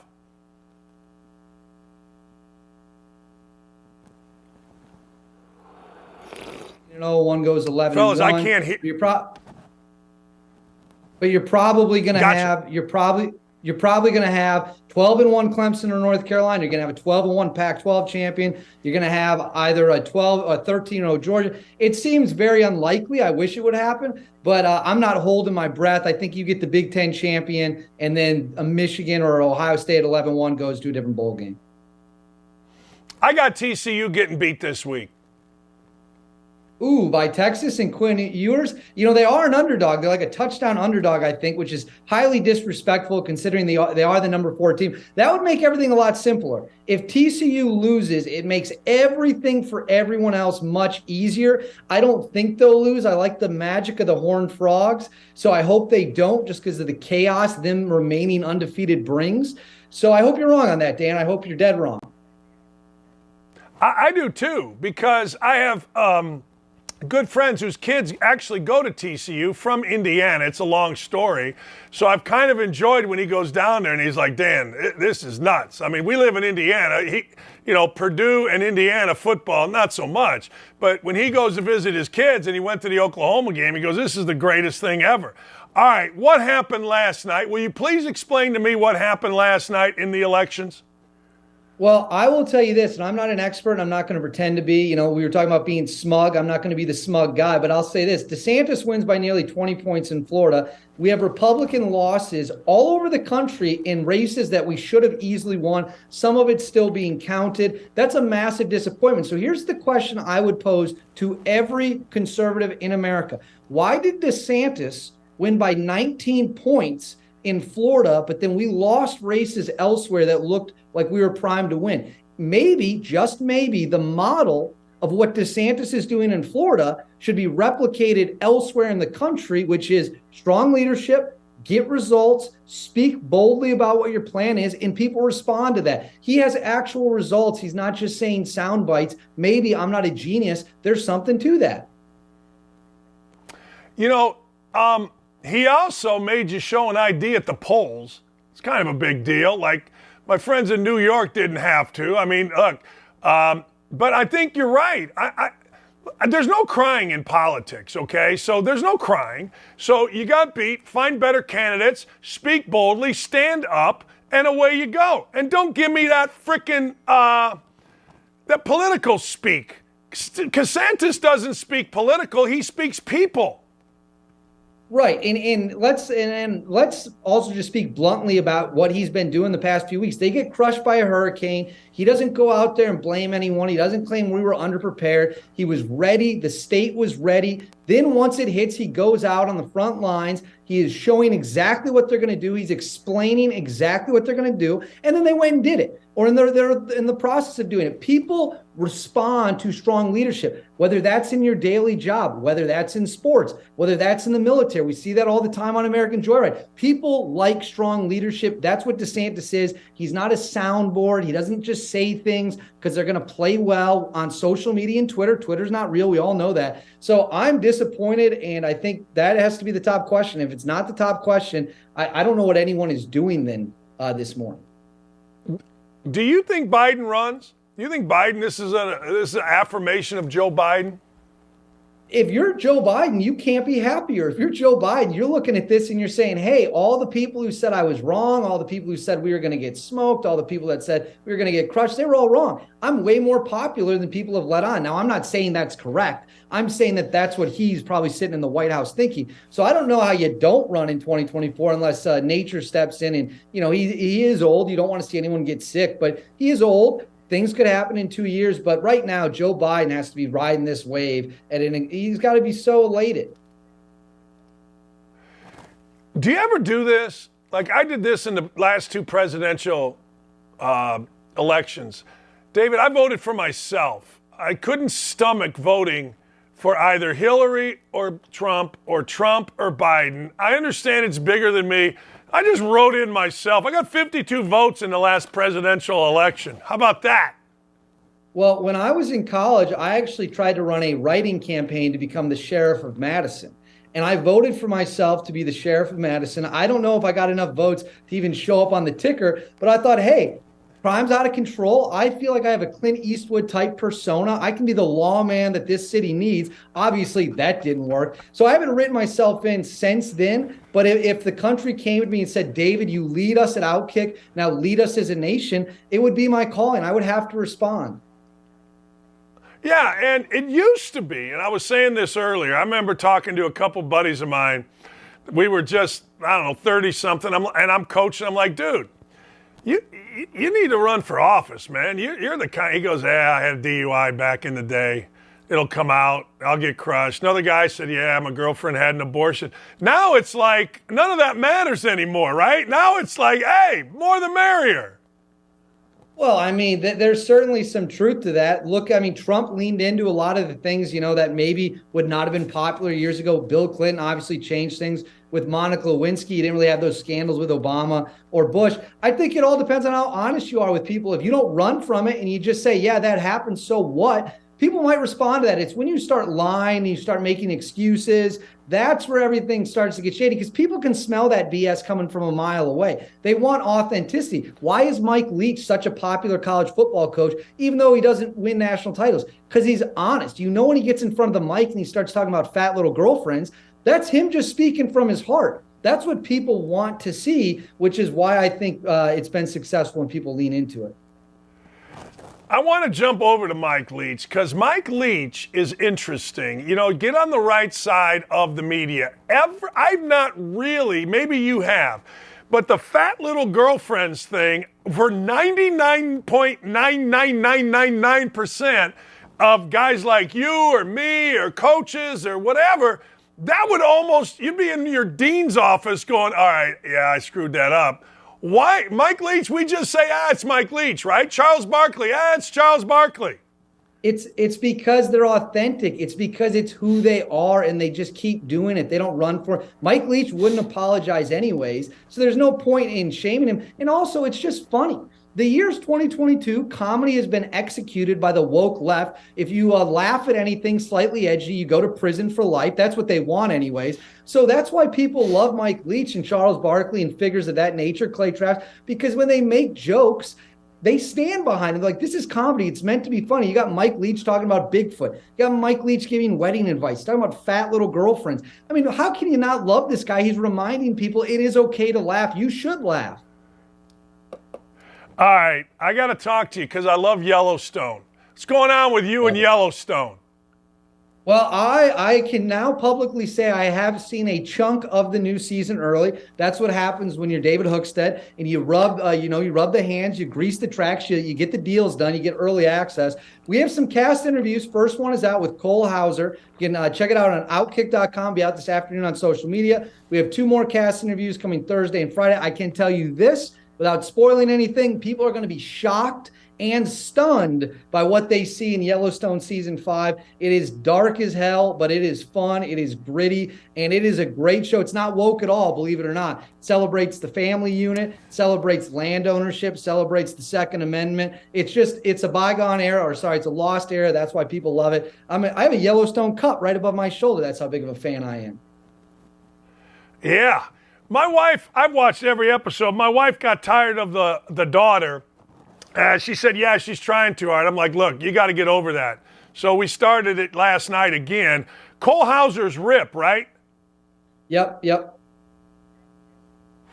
You know, one goes 11-1. Fellas, I can't hear. But you're probably going to have. You're probably going to have 12-1 Clemson or North Carolina. You're going to have a 12-1 Pac-12 champion. You're going to have either a 13-0 Georgia. It seems very unlikely. I wish it would happen, but I'm not holding my breath. I think you get the Big Ten champion, and then a Michigan or Ohio State 11-1 goes to a different bowl game. I got TCU getting beat this week. Ooh, by Texas and Quinn Ewers. You know, they are an underdog. They're like a touchdown underdog, I think, which is highly disrespectful considering they are the number 4 team. That would make everything a lot simpler. If TCU loses, it makes everything for everyone else much easier. I don't think they'll lose. I like the magic of the Horned Frogs, so I hope they don't, just because of the chaos them remaining undefeated brings. So I hope you're wrong on that, Dan. I hope you're dead wrong. I do too, because I have good friends whose kids actually go to TCU from Indiana. It's a long story. So I've kind of enjoyed when he goes down there and he's like, Dan, this is nuts. I mean, we live in Indiana. Purdue and Indiana football, not so much. But when he goes to visit his kids and he went to the Oklahoma game, he goes, this is the greatest thing ever. All right, what happened last night? Will you please explain to me what happened last night in the elections? Well, I will tell you this, and I'm not an expert, and I'm not going to pretend to be. You know, we were talking about being smug. I'm not going to be the smug guy, but I'll say this. DeSantis wins by nearly 20 points in Florida. We have Republican losses all over the country in races that we should have easily won. Some of it's still being counted. That's a massive disappointment. So here's the question I would pose to every conservative in America. Why did DeSantis win by 19 points in Florida, but then we lost races elsewhere that looked like we were primed to win? Maybe, just maybe, the model of what DeSantis is doing in Florida should be replicated elsewhere in the country, which is strong leadership, get results, speak boldly about what your plan is, and people respond to that. He has actual results. He's not just saying sound bites. Maybe I'm not a genius. There's something to that. You know, he also made you show an ID at the polls. It's kind of a big deal. Like, my friends in New York didn't have to. I mean, look, but I think you're right. There's no crying in politics, okay? So there's no crying. So you got beat, find better candidates, speak boldly, stand up, and away you go. And don't give me that frickin' that political speak. DeSantis doesn't speak political, he speaks people. Right, and let's also just speak bluntly about what he's been doing the past few weeks. They get crushed by a hurricane. He doesn't go out there and blame anyone. He doesn't claim we were underprepared. He was ready. The state was ready. Then once it hits, he goes out on the front lines. He is showing exactly what they're going to do. He's explaining exactly what they're going to do. And then they went and did it. Or they're in the process of doing it. People respond to strong leadership, whether that's in your daily job, whether that's in sports, whether that's in the military. We see that all the time on American Joyride. People like strong leadership. That's what DeSantis is. He's not a soundboard. He doesn't just say things because they're going to play well on social media and Twitter. Twitter's not real. We all know that. So I'm disappointed, and I think that has to be the top question. If it's not the top question, I don't know what anyone is doing then this morning. Do you think Biden runs? Do you think Biden, this is an affirmation of Joe Biden? If you're Joe Biden, you can't be happier. If you're Joe Biden, you're looking at this and you're saying, hey, all the people who said I was wrong, all the people who said we were going to get smoked, all the people that said we were going to get crushed, they were all wrong. I'm way more popular than people have let on. Now, I'm not saying that's correct. I'm saying that that's what he's probably sitting in the White House thinking. So I don't know how you don't run in 2024 unless nature steps in. And, he is old. You don't want to see anyone get sick, but he is old. Things could happen in 2 years, but right now, Joe Biden has to be riding this wave, and he's got to be so elated. Do you ever do this? Like I did this in the last two presidential elections. David, I voted for myself. I couldn't stomach voting for either Hillary or Trump or Biden. I understand it's bigger than me. I just wrote in myself. I got 52 votes in the last presidential election. How about that? Well, when I was in college, I actually tried to run a writing campaign to become the sheriff of Madison. And I voted for myself to be the sheriff of Madison. I don't know if I got enough votes to even show up on the ticker, but I thought, hey, crime's out of control. I feel like I have a Clint Eastwood type persona. I can be the lawman that this city needs. Obviously, that didn't work. So I haven't written myself in since then. But if the country came to me and said, David, you lead us at Outkick, now lead us as a nation, it would be my calling. I would have to respond. Yeah, and it used to be, and I was saying this earlier. I remember talking to a couple buddies of mine. We were just, 30-something, and I'm coaching. I'm like, dude, you need to run for office, man. You're the kind. He goes, I had a DUI back in the day. It'll come out. I'll get crushed. Another guy said, my girlfriend had an abortion. Now it's like none of that matters anymore, right? Now it's like, hey, more the merrier. Well, there's certainly some truth to that. Look, Trump leaned into a lot of the things, that maybe would not have been popular years ago. Bill Clinton obviously changed things with Monica Lewinsky. You didn't really have those scandals with Obama or Bush. I think it all depends on how honest you are with people. If you don't run from it and you just say, yeah, that happened, so what? People might respond to that. It's when you start lying and you start making excuses, that's where everything starts to get shady, because people can smell that BS coming from a mile away. They want authenticity. Why is Mike Leach such a popular college football coach, even though he doesn't win national titles? Because he's honest. When he gets in front of the mic and he starts talking about fat little girlfriends, that's him just speaking from his heart. That's what people want to see, which is why I think it's been successful when people lean into it. I want to jump over to Mike Leach because Mike Leach is interesting. Get on the right side of the media. I've not really, maybe you have, but the fat little girlfriends thing, for 99.99999% of guys like you or me or coaches or whatever, that would almost, you'd be in your dean's office going, all right, yeah, I screwed that up. Why? Mike Leach, we just say, it's Mike Leach, right? Charles Barkley, it's Charles Barkley. It's because they're authentic. It's because it's who they are, and they just keep doing it. They don't run for it. Mike Leach wouldn't apologize anyways, so there's no point in shaming him. And also, it's just funny. The year's 2022, comedy has been executed by the woke left. If you laugh at anything slightly edgy, you go to prison for life. That's what they want anyways. So that's why people love Mike Leach and Charles Barkley and figures of that nature, Clay Travis, because when they make jokes, they stand behind it. Like, this is comedy. It's meant to be funny. You got Mike Leach talking about Bigfoot. You got Mike Leach giving wedding advice, talking about fat little girlfriends. How can you not love this guy? He's reminding people it is okay to laugh. You should laugh. All right, I got to talk to you because I love Yellowstone. What's going on with you in Yellowstone? Well, I can now publicly say I have seen a chunk of the new season early. That's what happens when you're David Hookstead and you rub, you rub the hands, you grease the tracks, you get the deals done, you get early access. We have some cast interviews. First one is out with Cole Hauser. You can check it out on Outkick.com. Be out this afternoon on social media. We have 2 more cast interviews coming Thursday and Friday. I can tell you this without spoiling anything. People are going to be shocked and stunned by what they see in Yellowstone season 5. It is dark as hell, but it is fun. It is gritty, and it is a great show. It's not woke at all, believe it or not. It celebrates the family unit, celebrates land ownership, celebrates the Second Amendment. It's a bygone era, it's a lost era. That's why people love it. I have a Yellowstone cup right above my shoulder. That's how big of a fan I am. Yeah. My wife, I've watched every episode. My wife got tired of the daughter. She said, yeah, she's trying too hard. I'm like, look, you got to get over that. So we started it last night again. Cole Hauser's Rip, right? Yep.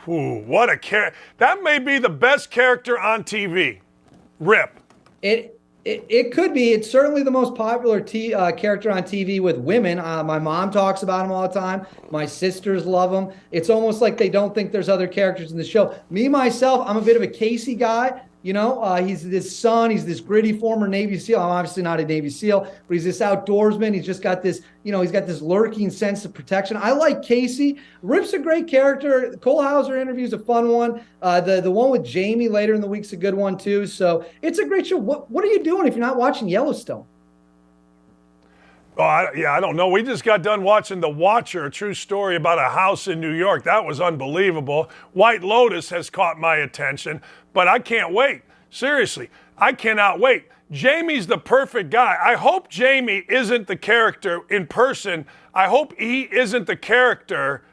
Ooh, what a character. That may be the best character on TV. Rip. It could be. It's certainly the most popular character on TV with women. My mom talks about him all the time. My sisters love him. It's almost like they don't think there's other characters in the show. Me, myself, I'm a bit of a Casey guy. He's this son. He's this gritty former Navy SEAL. I'm obviously not a Navy SEAL, but he's this outdoorsman. He's just got this, he's got this lurking sense of protection. I like Casey. Rip's a great character. Cole Hauser interview's a fun one. The one with Jamie later in the week's a good one too. So it's a great show. What are you doing if you're not watching Yellowstone? Oh, I don't know. We just got done watching The Watcher, a true story about a house in New York. That was unbelievable. White Lotus has caught my attention, but I can't wait. Seriously, I cannot wait. Jamie's the perfect guy. I hope Jamie isn't the character in person. I hope he isn't the character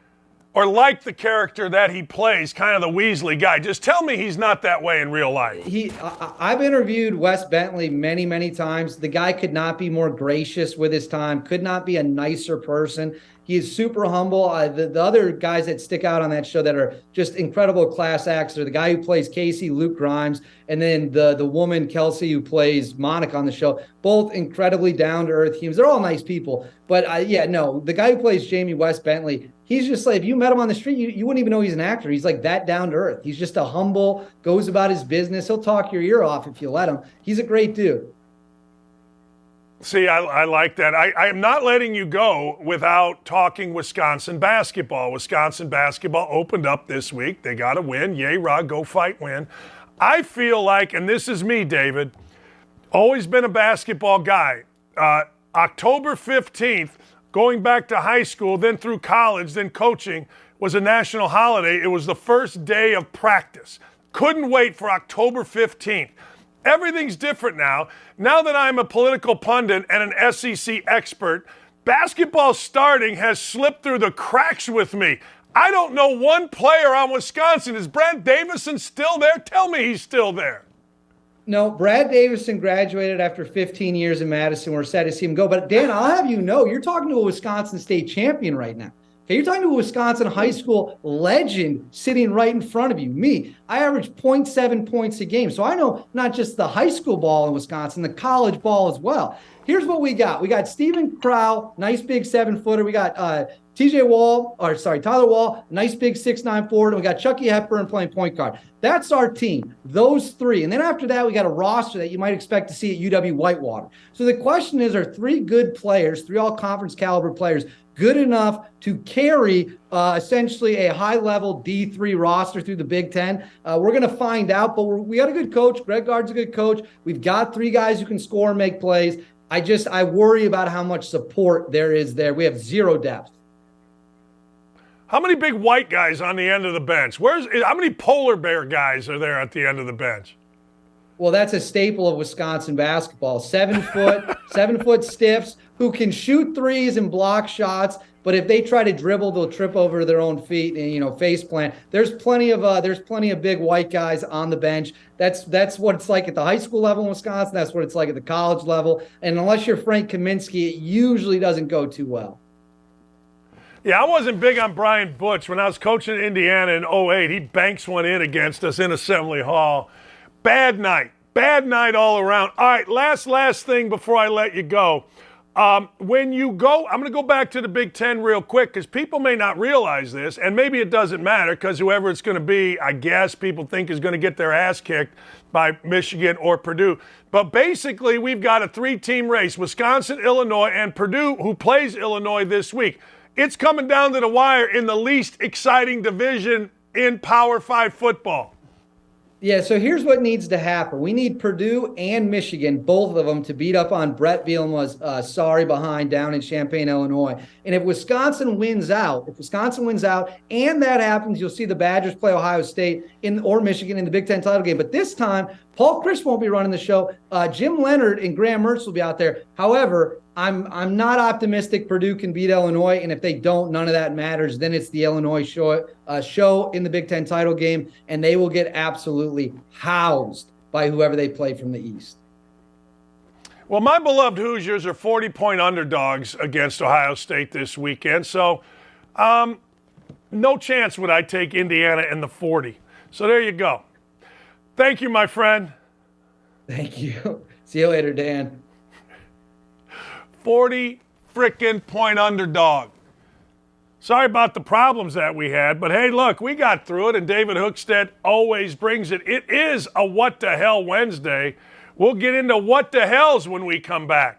or like the character that he plays, kind of the Weasley guy. Just tell me he's not that way in real life. I've interviewed Wes Bentley many, many times. The guy could not be more gracious with his time, could not be a nicer person. He is super humble. The other guys that stick out on that show that are just incredible class acts are the guy who plays Casey, Luke Grimes, and then the woman, Kelsey, who plays Monica on the show. Both incredibly down-to-earth humans. They're all nice people. But, the guy who plays Jamie, Wes Bentley, he's just like, if you met him on the street, you wouldn't even know he's an actor. He's like that down-to-earth. He's just a humble, goes about his business. He'll talk your ear off if you let him. He's a great dude. See, I like that. I am not letting you go without talking Wisconsin basketball. Wisconsin basketball opened up this week. They got to win. Yay, Rod, go fight, win. I feel like, and this is me, David, always been a basketball guy. October 15th, going back to high school, then through college, then coaching, was a national holiday. It was the first day of practice. Couldn't wait for October 15th. Everything's different now. Now that I'm a political pundit and an SEC expert, basketball starting has slipped through the cracks with me. I don't know one player on Wisconsin. Is Brad Davison still there? Tell me he's still there. No, Brad Davison graduated after 15 years in Madison. We're sad to see him go. But, Dan, I'll have you know, you're talking to a Wisconsin State champion right now. Okay, you're talking to a Wisconsin high school legend sitting right in front of you. Me, I average 0.7 points a game. So I know not just the high school ball in Wisconsin, the college ball as well. Here's what we got. We got Steven Crow, nice big 7-footer. We got Tyler Wall, nice big 6'9" forward. And we got Chucky Hepburn playing point guard. That's our team, those three. And then after that, we got a roster that you might expect to see at UW Whitewater. So the question is, are 3 good players, 3 all-conference caliber players, good enough to carry essentially a high-level D3 roster through the Big Ten? We're going to find out, but we got a good coach. Greg Gard's a good coach. We've got 3 guys who can score and make plays. I worry about how much support there is there. We have 0 depth. How many big white guys on the end of the bench? How many polar bear guys are there at the end of the bench? Well, that's a staple of Wisconsin basketball. 7-foot stiffs who can shoot threes and block shots, but if they try to dribble, they'll trip over their own feet and face plant. There's plenty of big white guys on the bench. That's what it's like at the high school level in Wisconsin. That's what it's like at the college level. And unless you're Frank Kaminsky, it usually doesn't go too well. Yeah, I wasn't big on Brian Butch. When I was coaching Indiana in 2008, he banks one in against us in Assembly Hall. Bad night all around. All right, last thing before I let you go. When you go, I'm going to go back to the Big Ten real quick because people may not realize this, and maybe it doesn't matter because whoever it's going to be, I guess people think is going to get their ass kicked by Michigan or Purdue. But basically, we've got a 3-team race, Wisconsin, Illinois, and Purdue, who plays Illinois this week. It's coming down to the wire in the least exciting division in Power 5 football. Yeah, so here's what needs to happen. We need Purdue and Michigan, both of them, to beat up on Brett Bielema's sorry behind down in Champaign, Illinois. And if Wisconsin wins out, and that happens, you'll see the Badgers play Ohio State or Michigan in the Big Ten title game. But this time, Paul Chris won't be running the show. Jim Leonard and Graham Mertz will be out there. However, I'm not optimistic Purdue can beat Illinois, and if they don't, none of that matters. Then it's the Illinois show in the Big Ten title game, and they will get absolutely housed by whoever they play from the East. Well, my beloved Hoosiers are 40-point underdogs against Ohio State this weekend, so no chance would I take Indiana in the 40. So there you go. Thank you, my friend. Thank you. See you later, Dan. 40 frickin' point underdog. Sorry about the problems that we had, but hey, look, we got through it, and David Hookstead always brings it. It is a What the Hell Wednesday. We'll get into what the hells when we come back.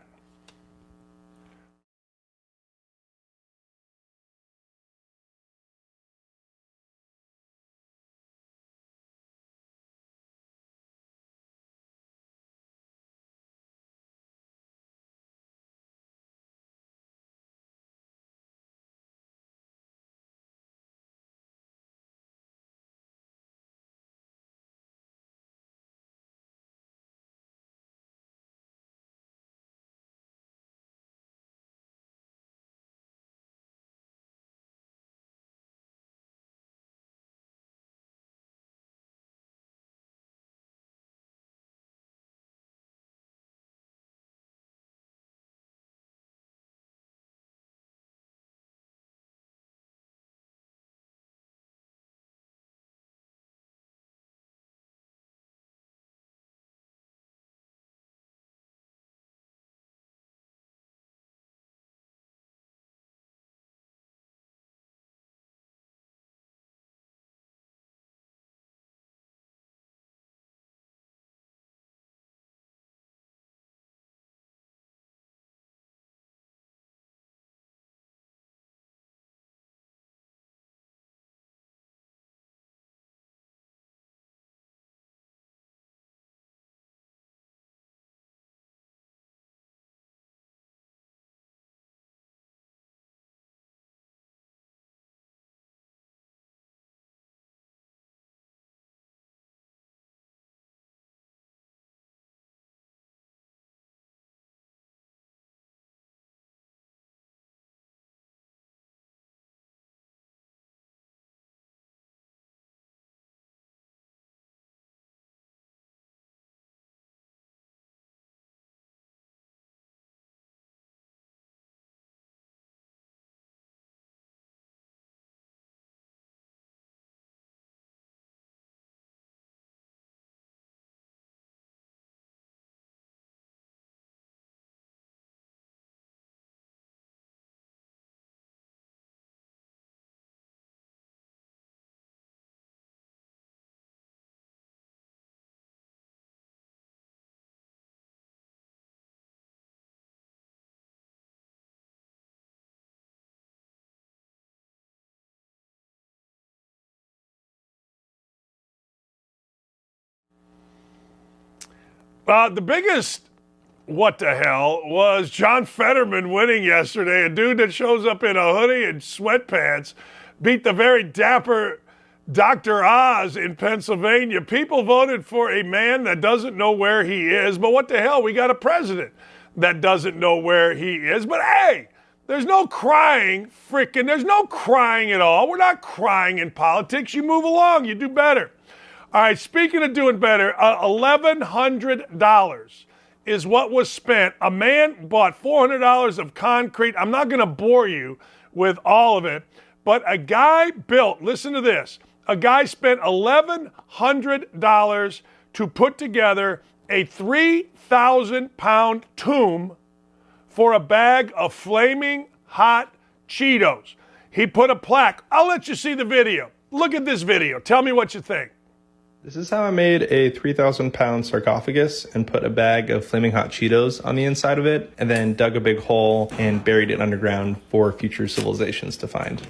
The biggest what the hell was John Fetterman winning yesterday. A dude that shows up in a hoodie and sweatpants beat the very dapper Dr. Oz in Pennsylvania. People voted for a man that doesn't know where he is, but what the hell? We got a president that doesn't know where he is. But hey, there's no crying, there's no crying at all. We're not crying in politics. You move along, you do better. All right, speaking of doing better, $1,100 is what was spent. A man bought $400 of concrete. I'm not going to bore you with all of it, but a guy built, listen to this, a guy spent $1,100 to put together a 3,000-pound tomb for a bag of flaming hot Cheetos. He put a plaque. I'll let you see the video. Look at this video. Tell me what you think. This is how I made a 3,000-pound sarcophagus and put a bag of flaming hot Cheetos on the inside of it, and then dug a big hole and buried it underground for future civilizations to find.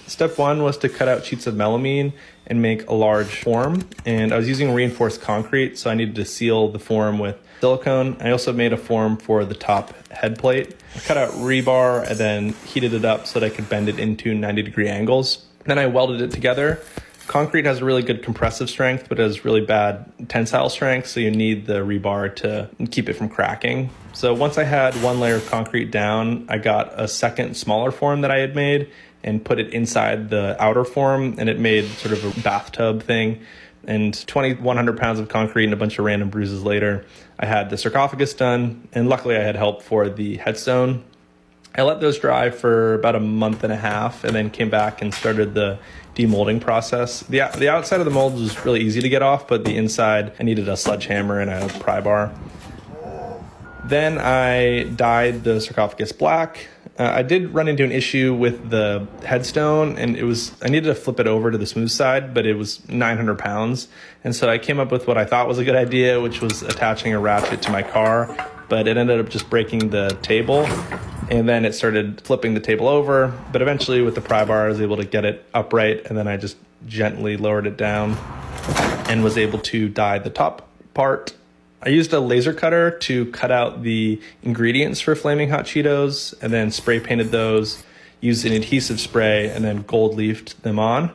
Step one was to cut out sheets of melamine and make a large form, and I was using reinforced concrete, so I needed to seal the form with silicone. I also made a form for the top head plate. I cut out rebar and then heated it up so that I could bend it into 90-degree angles. Then I welded it together. Concrete has really good compressive strength, but it has really bad tensile strength, so you need the rebar to keep it from cracking. So once I had one layer of concrete down, I got a second smaller form that I had made and put it inside the outer form, and it made sort of a bathtub thing. And 2,100 pounds of concrete and a bunch of random bruises later, I had the sarcophagus done, and luckily I had help for the headstone. I let those dry for about a month and a half and then came back and started the demolding process. The outside of the mold was really easy to get off, but the inside, I needed a sledgehammer and a pry bar. Then I dyed the sarcophagus black. I did run into an issue with the headstone, and I needed to flip it over to the smooth side, but it was 900 pounds. And so I came up with what I thought was a good idea, which was attaching a ratchet to my car, but it ended up just breaking the table. And then it started flipping the table over, but eventually with the pry bar, I was able to get it upright, and then I just gently lowered it down and was able to dye the top part. I used a laser cutter to cut out the ingredients for Flaming Hot Cheetos, and then spray painted those, used an adhesive spray, and then gold leafed them on.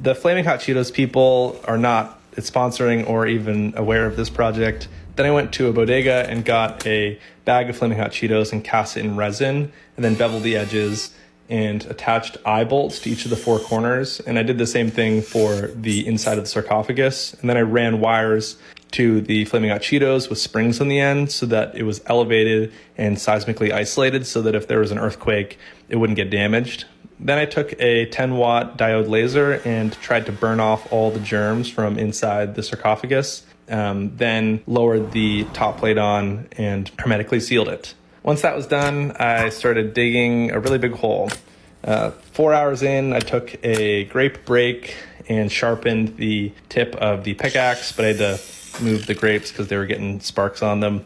The Flaming Hot Cheetos people are not sponsoring or even aware of this project. Then I went to a bodega and got a bag of Flaming Hot Cheetos and cast it in resin, and then beveled the edges and attached eye bolts to each of the four corners. And I did the same thing for the inside of the sarcophagus. And then I ran wires to the Flaming Hot Cheetos with springs on the end so that it was elevated and seismically isolated so that if there was an earthquake, it wouldn't get damaged. Then I took a 10-watt diode laser and tried to burn off all the germs from inside the sarcophagus. Then lowered the top plate on and hermetically sealed it. Once that was done, I started digging a really big hole. 4 hours in, I took a grape brake and sharpened the tip of the pickaxe, but I had to move the grapes because they were getting sparks on them.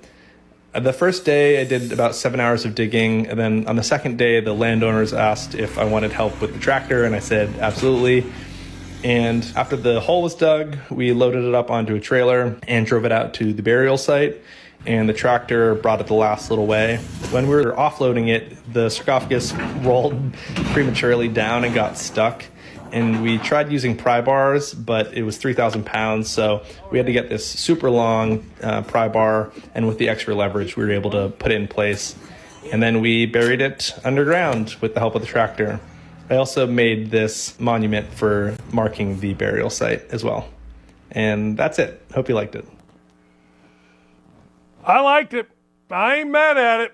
The first day, I did about 7 hours of digging, and then on the second day, the landowners asked if I wanted help with the tractor, and I said absolutely. And after the hole was dug, we loaded it up onto a trailer and drove it out to the burial site, and the tractor brought it the last little way. When we were offloading it, the sarcophagus rolled prematurely down and got stuck. And we tried using pry bars, but it was 3,000 pounds, so we had to get this super long pry bar, and with the extra leverage, we were able to put it in place. And then we buried it underground with the help of the tractor. I also made this monument for marking the burial site as well. And that's it. Hope you liked it. I liked it. I ain't mad at it.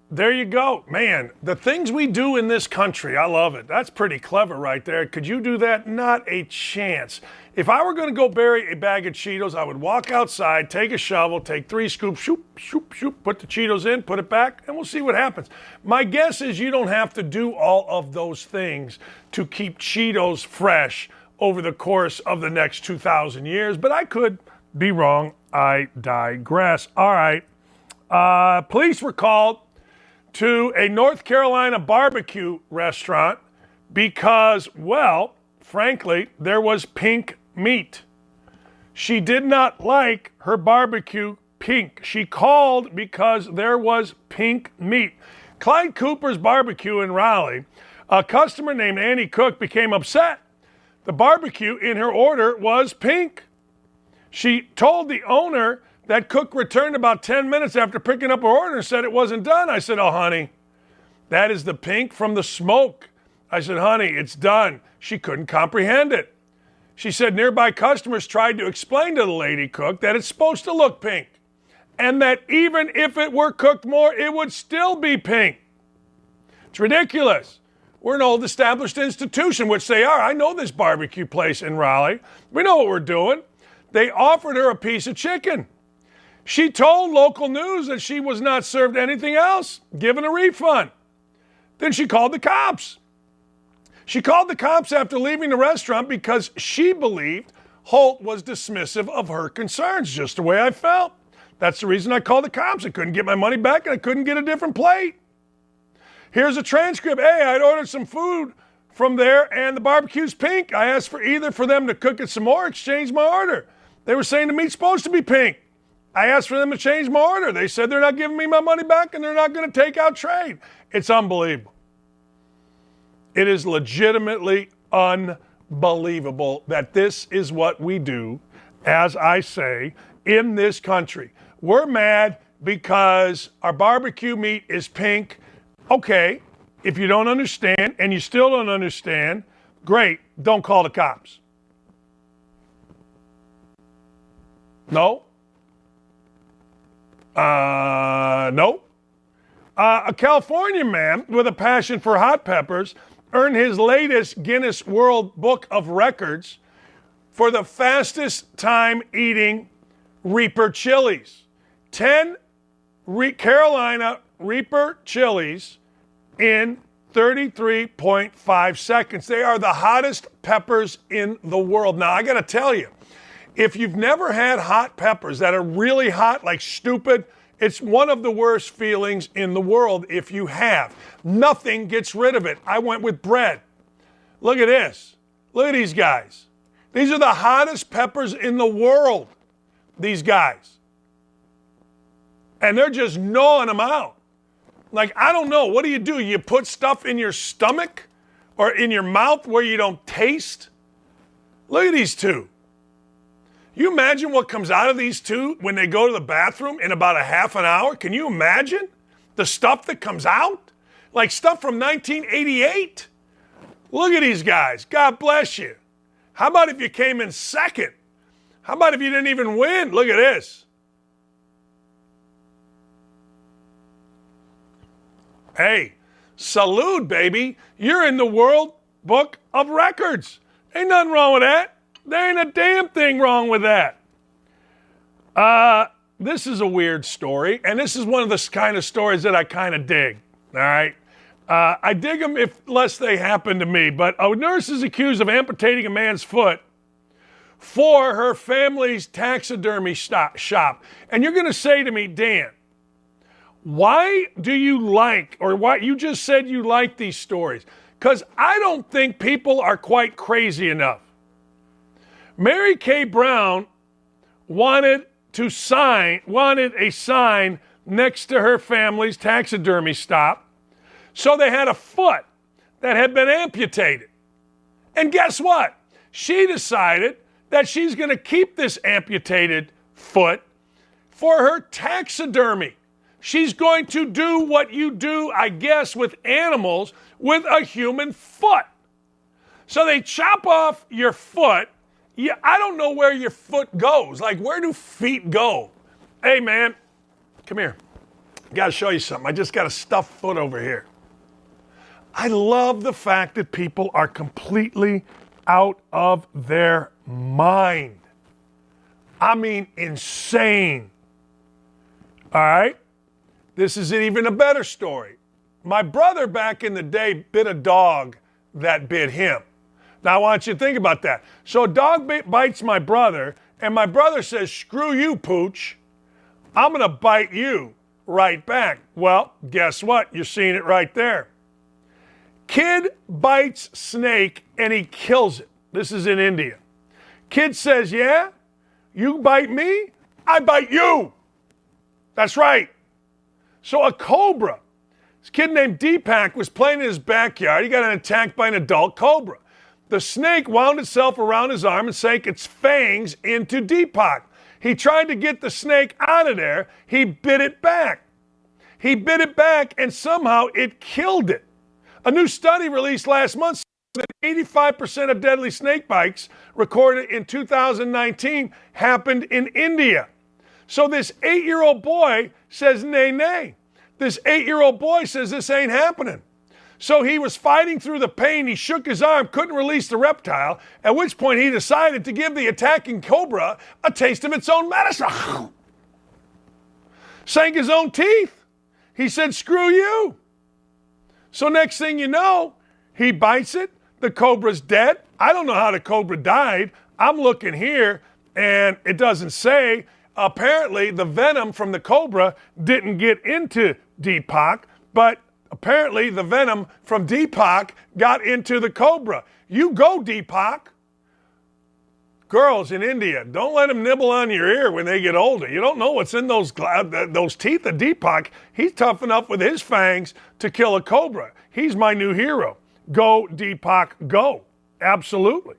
There you go. Man, the things we do in this country, I love it. That's pretty clever right there. Could you do that? Not a chance. If I were going to go bury a bag of Cheetos, I would walk outside, take a shovel, take 3 scoops, shoop, shoop, shoop, put the Cheetos in, put it back, and we'll see what happens. My guess is you don't have to do all of those things to keep Cheetos fresh over the course of the next 2,000 years, but I could be wrong. I digress. All right. Police were called to a North Carolina barbecue restaurant because, well, frankly, there was pink meat. She did not like her barbecue pink. She called because there was pink meat. Clyde Cooper's Barbecue in Raleigh, a customer named Annie Cook became upset. The barbecue in her order was pink. She told the owner that Cook returned about 10 minutes after picking up her order and said it wasn't done. I said, "Oh, honey, that is the pink from the smoke." I said, "Honey, it's done." She couldn't comprehend it. She said nearby customers tried to explain to the lady cook that it's supposed to look pink and that even if it were cooked more, it would still be pink. It's ridiculous. We're an old established institution, which they are. I know this barbecue place in Raleigh. We know what we're doing. They offered her a piece of chicken. She told local news that she was not served anything else, given a refund. Then she called the cops. She called the cops after leaving the restaurant because she believed Holt was dismissive of her concerns, just the way I felt. That's the reason I called the cops. I couldn't get my money back and I couldn't get a different plate. Here's a transcript. Hey, I'd ordered some food from there and the barbecue's pink. I asked for either for them to cook it some more or exchange my order. They were saying the meat's supposed to be pink. I asked for them to change my order. They said they're not giving me my money back and they're not going to take out trade. It's unbelievable. It is legitimately unbelievable that this is what we do, as I say, in this country. We're mad because our barbecue meat is pink. Okay, if you don't understand and you still don't understand, great, don't call the cops. No? No. A California man with a passion for hot peppers earned his latest Guinness World Book of Records for the fastest time eating Reaper chilies. 10 Carolina Reaper chilies in 33.5 seconds. They are the hottest peppers in the world. Now, I got to tell you, if you've never had hot peppers that are really hot, like stupid, it's one of the worst feelings in the world if you have. Nothing gets rid of it. I went with bread. Look at this. Look at these guys. These are the hottest peppers in the world, these guys. And they're just gnawing them out. Like, I don't know. What do? You put stuff in your stomach or in your mouth where you don't taste? Look at these two. You imagine what comes out of these two when they go to the bathroom in about a half an hour? Can you imagine the stuff that comes out? Like stuff from 1988. Look at these guys. God bless you. How about if you came in second? How about if you didn't even win? Look at this. Hey, salute, baby. You're in the World Book of Records. Ain't nothing wrong with that. There ain't a damn thing wrong with that. This is a weird story, and this is one of the kind of stories that I kind of dig, all right? I dig them lest they happen to me, but a nurse is accused of amputating a man's foot for her family's taxidermy shop. And you're going to say to me, Dan, why do you like, or why you just said you like these stories? Because I don't think people are quite crazy enough. Mary Kay Brown wanted a sign next to her family's taxidermy shop, so they had a foot that had been amputated. And guess what? She decided that she's going to keep this amputated foot for her taxidermy. She's going to do what you do, I guess, with animals with a human foot. So they chop off your foot. Yeah, I don't know where your foot goes. Like, where do feet go? Hey, man, come here. Got to show you something. I just got a stuffed foot over here. I love the fact that people are completely out of their mind. I mean, insane. All right? This is even a better story. My brother back in the day bit a dog that bit him. Now, I want you to think about that. So a dog bites my brother, and my brother says, screw you, Pooch. I'm going to bite you right back. Well, guess what? You're seeing it right there. Kid bites snake, and he kills it. This is in India. Kid says, yeah, you bite me, I bite you. That's right. So a cobra, this kid named Deepak was playing in his backyard. He got attacked by an adult cobra. The snake wound itself around his arm and sank its fangs into Deepak. He tried to get the snake out of there. He bit it back. He bit it back, and somehow it killed it. A new study released last month said that 85% of deadly snake bites recorded in 2019 happened in India. So this 8-year-old boy says, nay, nay. This 8-year-old boy says this ain't happening. So he was fighting through the pain. He shook his arm, couldn't release the reptile, at which point he decided to give the attacking cobra a taste of its own medicine. Sank his own teeth. He said, screw you. So next thing you know, he bites it. The cobra's dead. I don't know how the cobra died. I'm looking here, and it doesn't say. Apparently, the venom from the cobra didn't get into Deepak, but apparently the venom from Deepak got into the cobra. You go, Deepak. Girls in India, don't let them nibble on your ear when they get older. You don't know what's in those teeth of Deepak. He's tough enough with his fangs to kill a cobra. He's my new hero. Go, Deepak, go. Absolutely.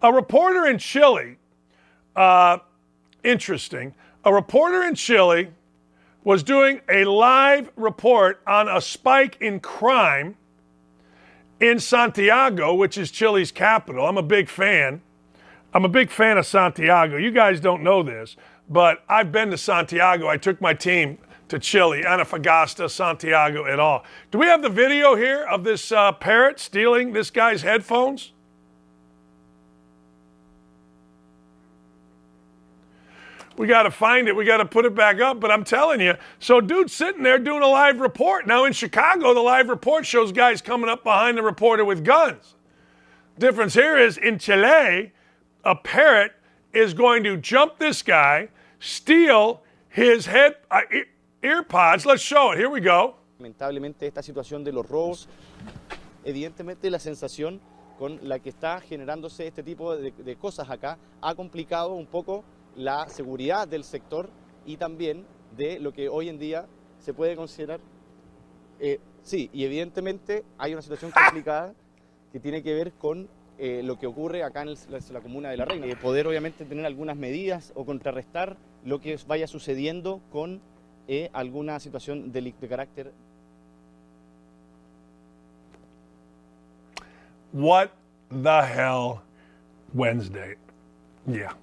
A reporter in Chile, interesting. A reporter in Chile was doing a live report on a spike in crime in Santiago, which is Chile's capital. I'm a big fan. I'm a big fan of Santiago. You guys don't know this, but I've been to Santiago. I took my team to Chile, Antofagasta, Santiago, et al. Do we have the video here of this parrot stealing this guy's headphones? We got to find it. We got to put it back up. But I'm telling you, so dude's sitting there doing a live report. Now in Chicago, the live report shows guys coming up behind the reporter with guns. Difference here is in Chile, a parrot is going to jump this guy, steal his ear pods. Let's show it. Here we go. Lamentablemente esta situación de los robos, evidentemente la sensación con la que está generándose este tipo de cosas acá ha complicado un poco la seguridad del sector y también de lo que hoy en día se puede considerar. Sí, y evidentemente hay una situación complicada que tiene que ver con lo que ocurre acá en la comuna de La Reina. Poder obviamente tener algunas medidas o contrarrestar lo que vaya sucediendo con alguna situación de carácter. What the hell, Wednesday? Yeah.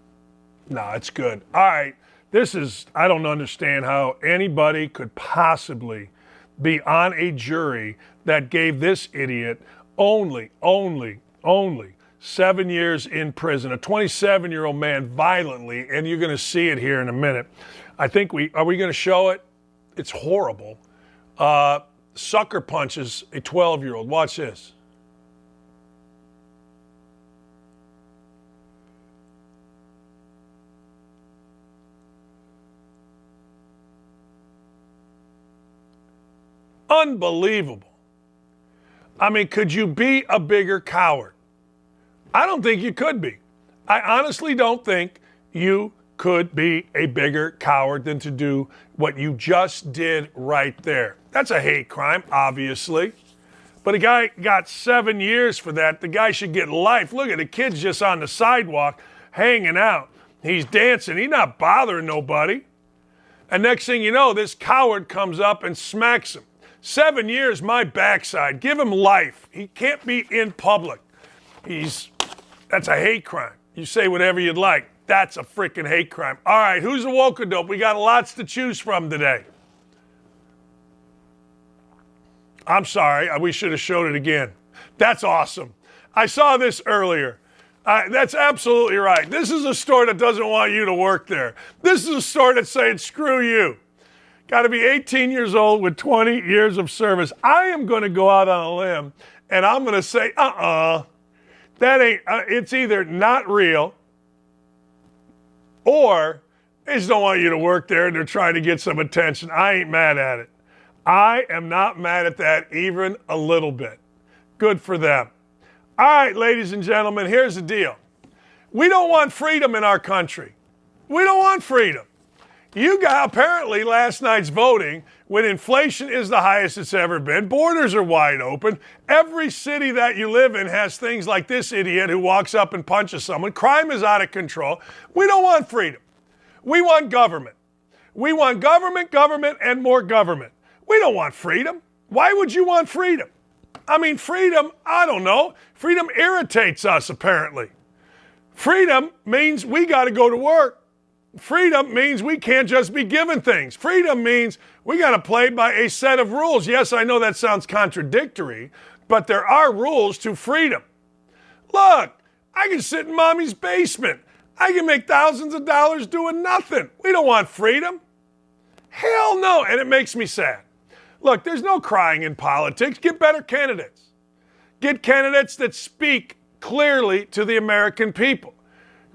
No, it's good. All right. I don't understand how anybody could possibly be on a jury that gave this idiot only 7 years in prison, a 27-year-old man violently, and you're going to see it here in a minute. I think are we going to show it? It's horrible. Sucker punches a 12-year-old. Watch this. Unbelievable. I mean, could you be a bigger coward? I don't think you could be. I honestly don't think you could be a bigger coward than to do what you just did right there. That's a hate crime, obviously. But a guy got 7 years for that. The guy should get life. Look at the kid's just on the sidewalk hanging out. He's dancing. He's not bothering nobody. And next thing you know, this coward comes up and smacks him. 7 years, my backside. Give him life. He can't be in public. That's a hate crime. You say whatever you'd like. That's a freaking hate crime. All right, who's the woke-a-dope? We got lots to choose from today. I'm sorry. We should have showed it again. That's awesome. I saw this earlier. That's absolutely right. This is a store that doesn't want you to work there. This is a store that's saying, screw you. Got to be 18 years old with 20 years of service. I am going to go out on a limb, and I'm going to say, that ain't, it's either not real or they just don't want you to work there and they're trying to get some attention. I ain't mad at it. I am not mad at that even a little bit. Good for them. All right, ladies and gentlemen, here's the deal. We don't want freedom in our country. We don't want freedom. You got, apparently, last night's voting, when inflation is the highest it's ever been, borders are wide open, every city that you live in has things like this idiot who walks up and punches someone, crime is out of control. We don't want freedom. We want government. We want government, and more government. We don't want freedom. Why would you want freedom? I mean, freedom, I don't know. Freedom irritates us, apparently. Freedom means we got to go to work. Freedom means we can't just be given things. Freedom means we got to play by a set of rules. Yes, I know that sounds contradictory, but there are rules to freedom. Look, I can sit in mommy's basement. I can make thousands of dollars doing nothing. We don't want freedom. Hell no. And it makes me sad. Look, there's no crying in politics. Get better candidates. Get candidates that speak clearly to the American people.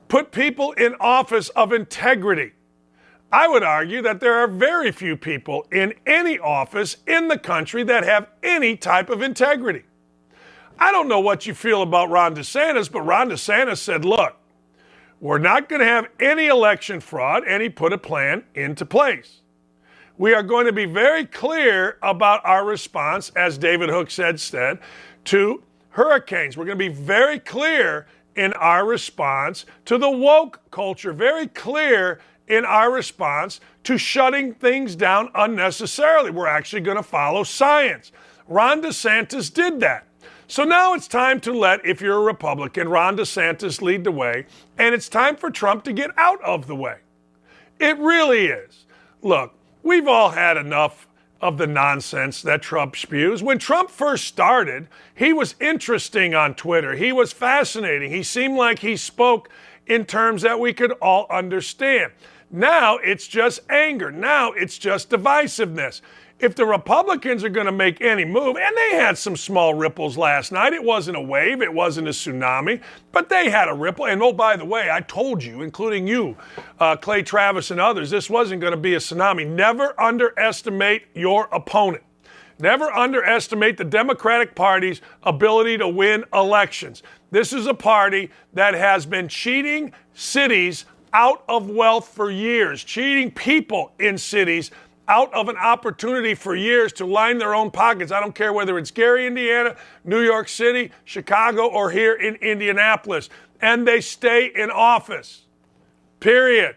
Put people in office of integrity. I would argue that there are very few people in any office in the country that have any type of integrity. I don't know what you feel about Ron DeSantis, but Ron DeSantis said, look, we're not going to have any election fraud, and he put a plan into place. We are going to be very clear about our response, as David Hookstead said, to hurricanes. We're going to be very clear in our response to the woke culture, very clear in our response to shutting things down unnecessarily. We're actually going to follow science. Ron DeSantis did that. So now it's time to let, if you're a Republican, Ron DeSantis lead the way, and it's time for Trump to get out of the way. It really is. Look, we've all had enough of the nonsense that Trump spews. When Trump first started, he was interesting on Twitter. He was fascinating. He seemed like he spoke in terms that we could all understand. Now it's just anger. Now it's just divisiveness. If the Republicans are going to make any move, and they had some small ripples last night, it wasn't a wave, it wasn't a tsunami, but they had a ripple. And oh, by the way, I told you, including you, Clay Travis and others, this wasn't going to be a tsunami. Never underestimate your opponent. Never underestimate the Democratic Party's ability to win elections. This is a party that has been cheating cities out of wealth for years, cheating people in cities out of an opportunity for years to line their own pockets. I don't care whether it's Gary, Indiana, New York City, Chicago, or here in Indianapolis. And they stay in office. Period.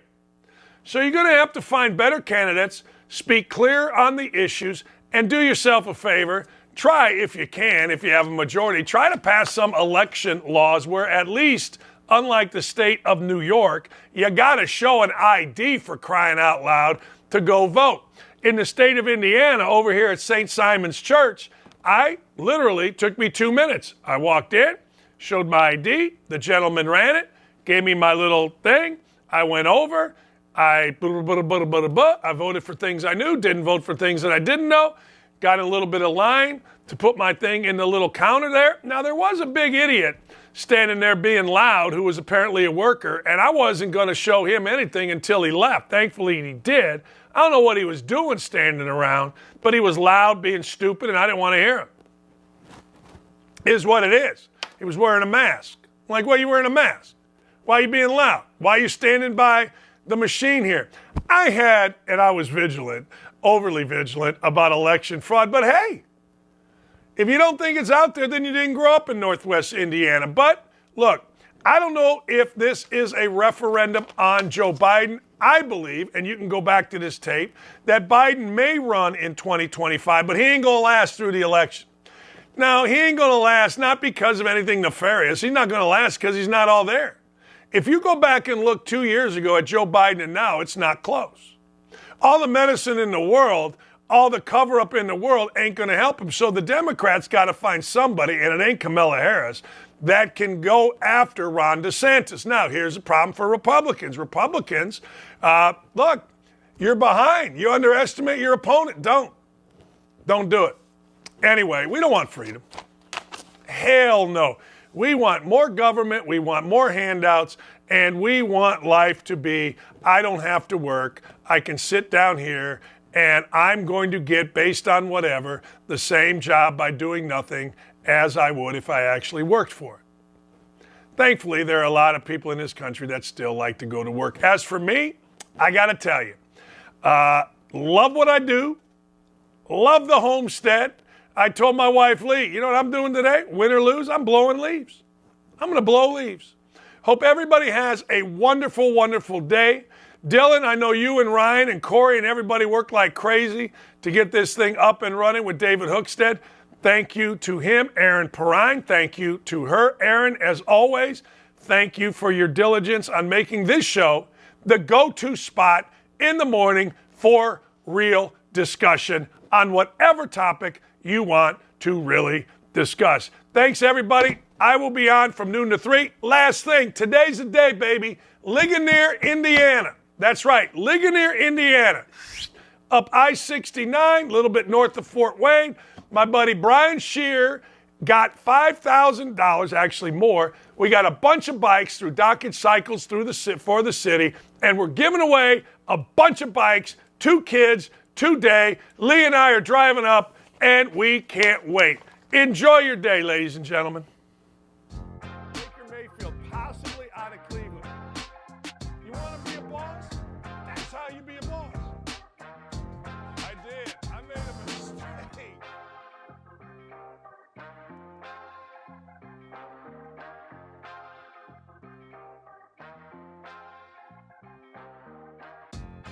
So you're going to have to find better candidates, speak clear on the issues, and do yourself a favor. Try, if you can, if you have a majority, try to pass some election laws where at least, unlike the state of New York, you got to show an ID, for crying out loud, to go vote. In the state of Indiana, over here at St. Simon's Church, I literally took me 2 minutes. I walked in, showed my ID, the gentleman ran it, gave me my little thing. I went over, I voted for things I knew, didn't vote for things that I didn't know, got in a little bit of line to put my thing in the little counter there. Now, there was a big idiot standing there being loud who was apparently a worker, and I wasn't going to show him anything until he left. Thankfully, he did. I don't know what he was doing standing around, but he was loud, being stupid, and I didn't want to hear him. Is what it is. He was wearing a mask. I'm like, why are you wearing a mask? Why are you being loud? Why are you standing by the machine here? I was vigilant, overly vigilant about election fraud, but hey, if you don't think it's out there, then you didn't grow up in Northwest Indiana. But look, I don't know if this is a referendum on Joe Biden. I believe, and you can go back to this tape, that Biden may run in 2025, but he ain't going to last through the election. Now, he ain't going to last not because of anything nefarious. He's not going to last because he's not all there. If you go back and look 2 years ago at Joe Biden and now, it's not close. All the medicine in the world, all the cover-up in the world ain't going to help him. So the Democrats got to find somebody, and it ain't Kamala Harris, that can go after Ron DeSantis. Now, here's the problem for Republicans. Republicans, look, you're behind. You underestimate your opponent. Don't do it. Anyway, we don't want freedom. Hell no. We want more government. We want more handouts. And we want life to be, I don't have to work. I can sit down here and I'm going to get, based on whatever, the same job by doing nothing as I would if I actually worked for it. Thankfully, there are a lot of people in this country that still like to go to work. As for me, I got to tell you, love what I do, love the homestead. I told my wife, Lee, you know what I'm doing today? Win or lose, I'm blowing leaves. I'm going to blow leaves. Hope everybody has a wonderful, wonderful day. Dylan, I know you and Ryan and Corey and everybody worked like crazy to get this thing up and running with David Hookstead. Thank you to him. Erin Perrine, thank you to her. Erin, as always, thank you for your diligence on making this show the go-to spot in the morning for real discussion on whatever topic you want to really discuss. Thanks, everybody. I will be on from noon to 3. Last thing, today's the day, baby. Ligonier, Indiana. That's right, Ligonier, Indiana. up I-69, a little bit north of Fort Wayne. My buddy Brian Shear got $5,000, actually more. We got a bunch of bikes through Dakich Cycles for the city, and we're giving away a bunch of bikes, 2 kids, today. Lee and I are driving up, and we can't wait. Enjoy your day, ladies and gentlemen. Baker Mayfield possibly out of Cleveland.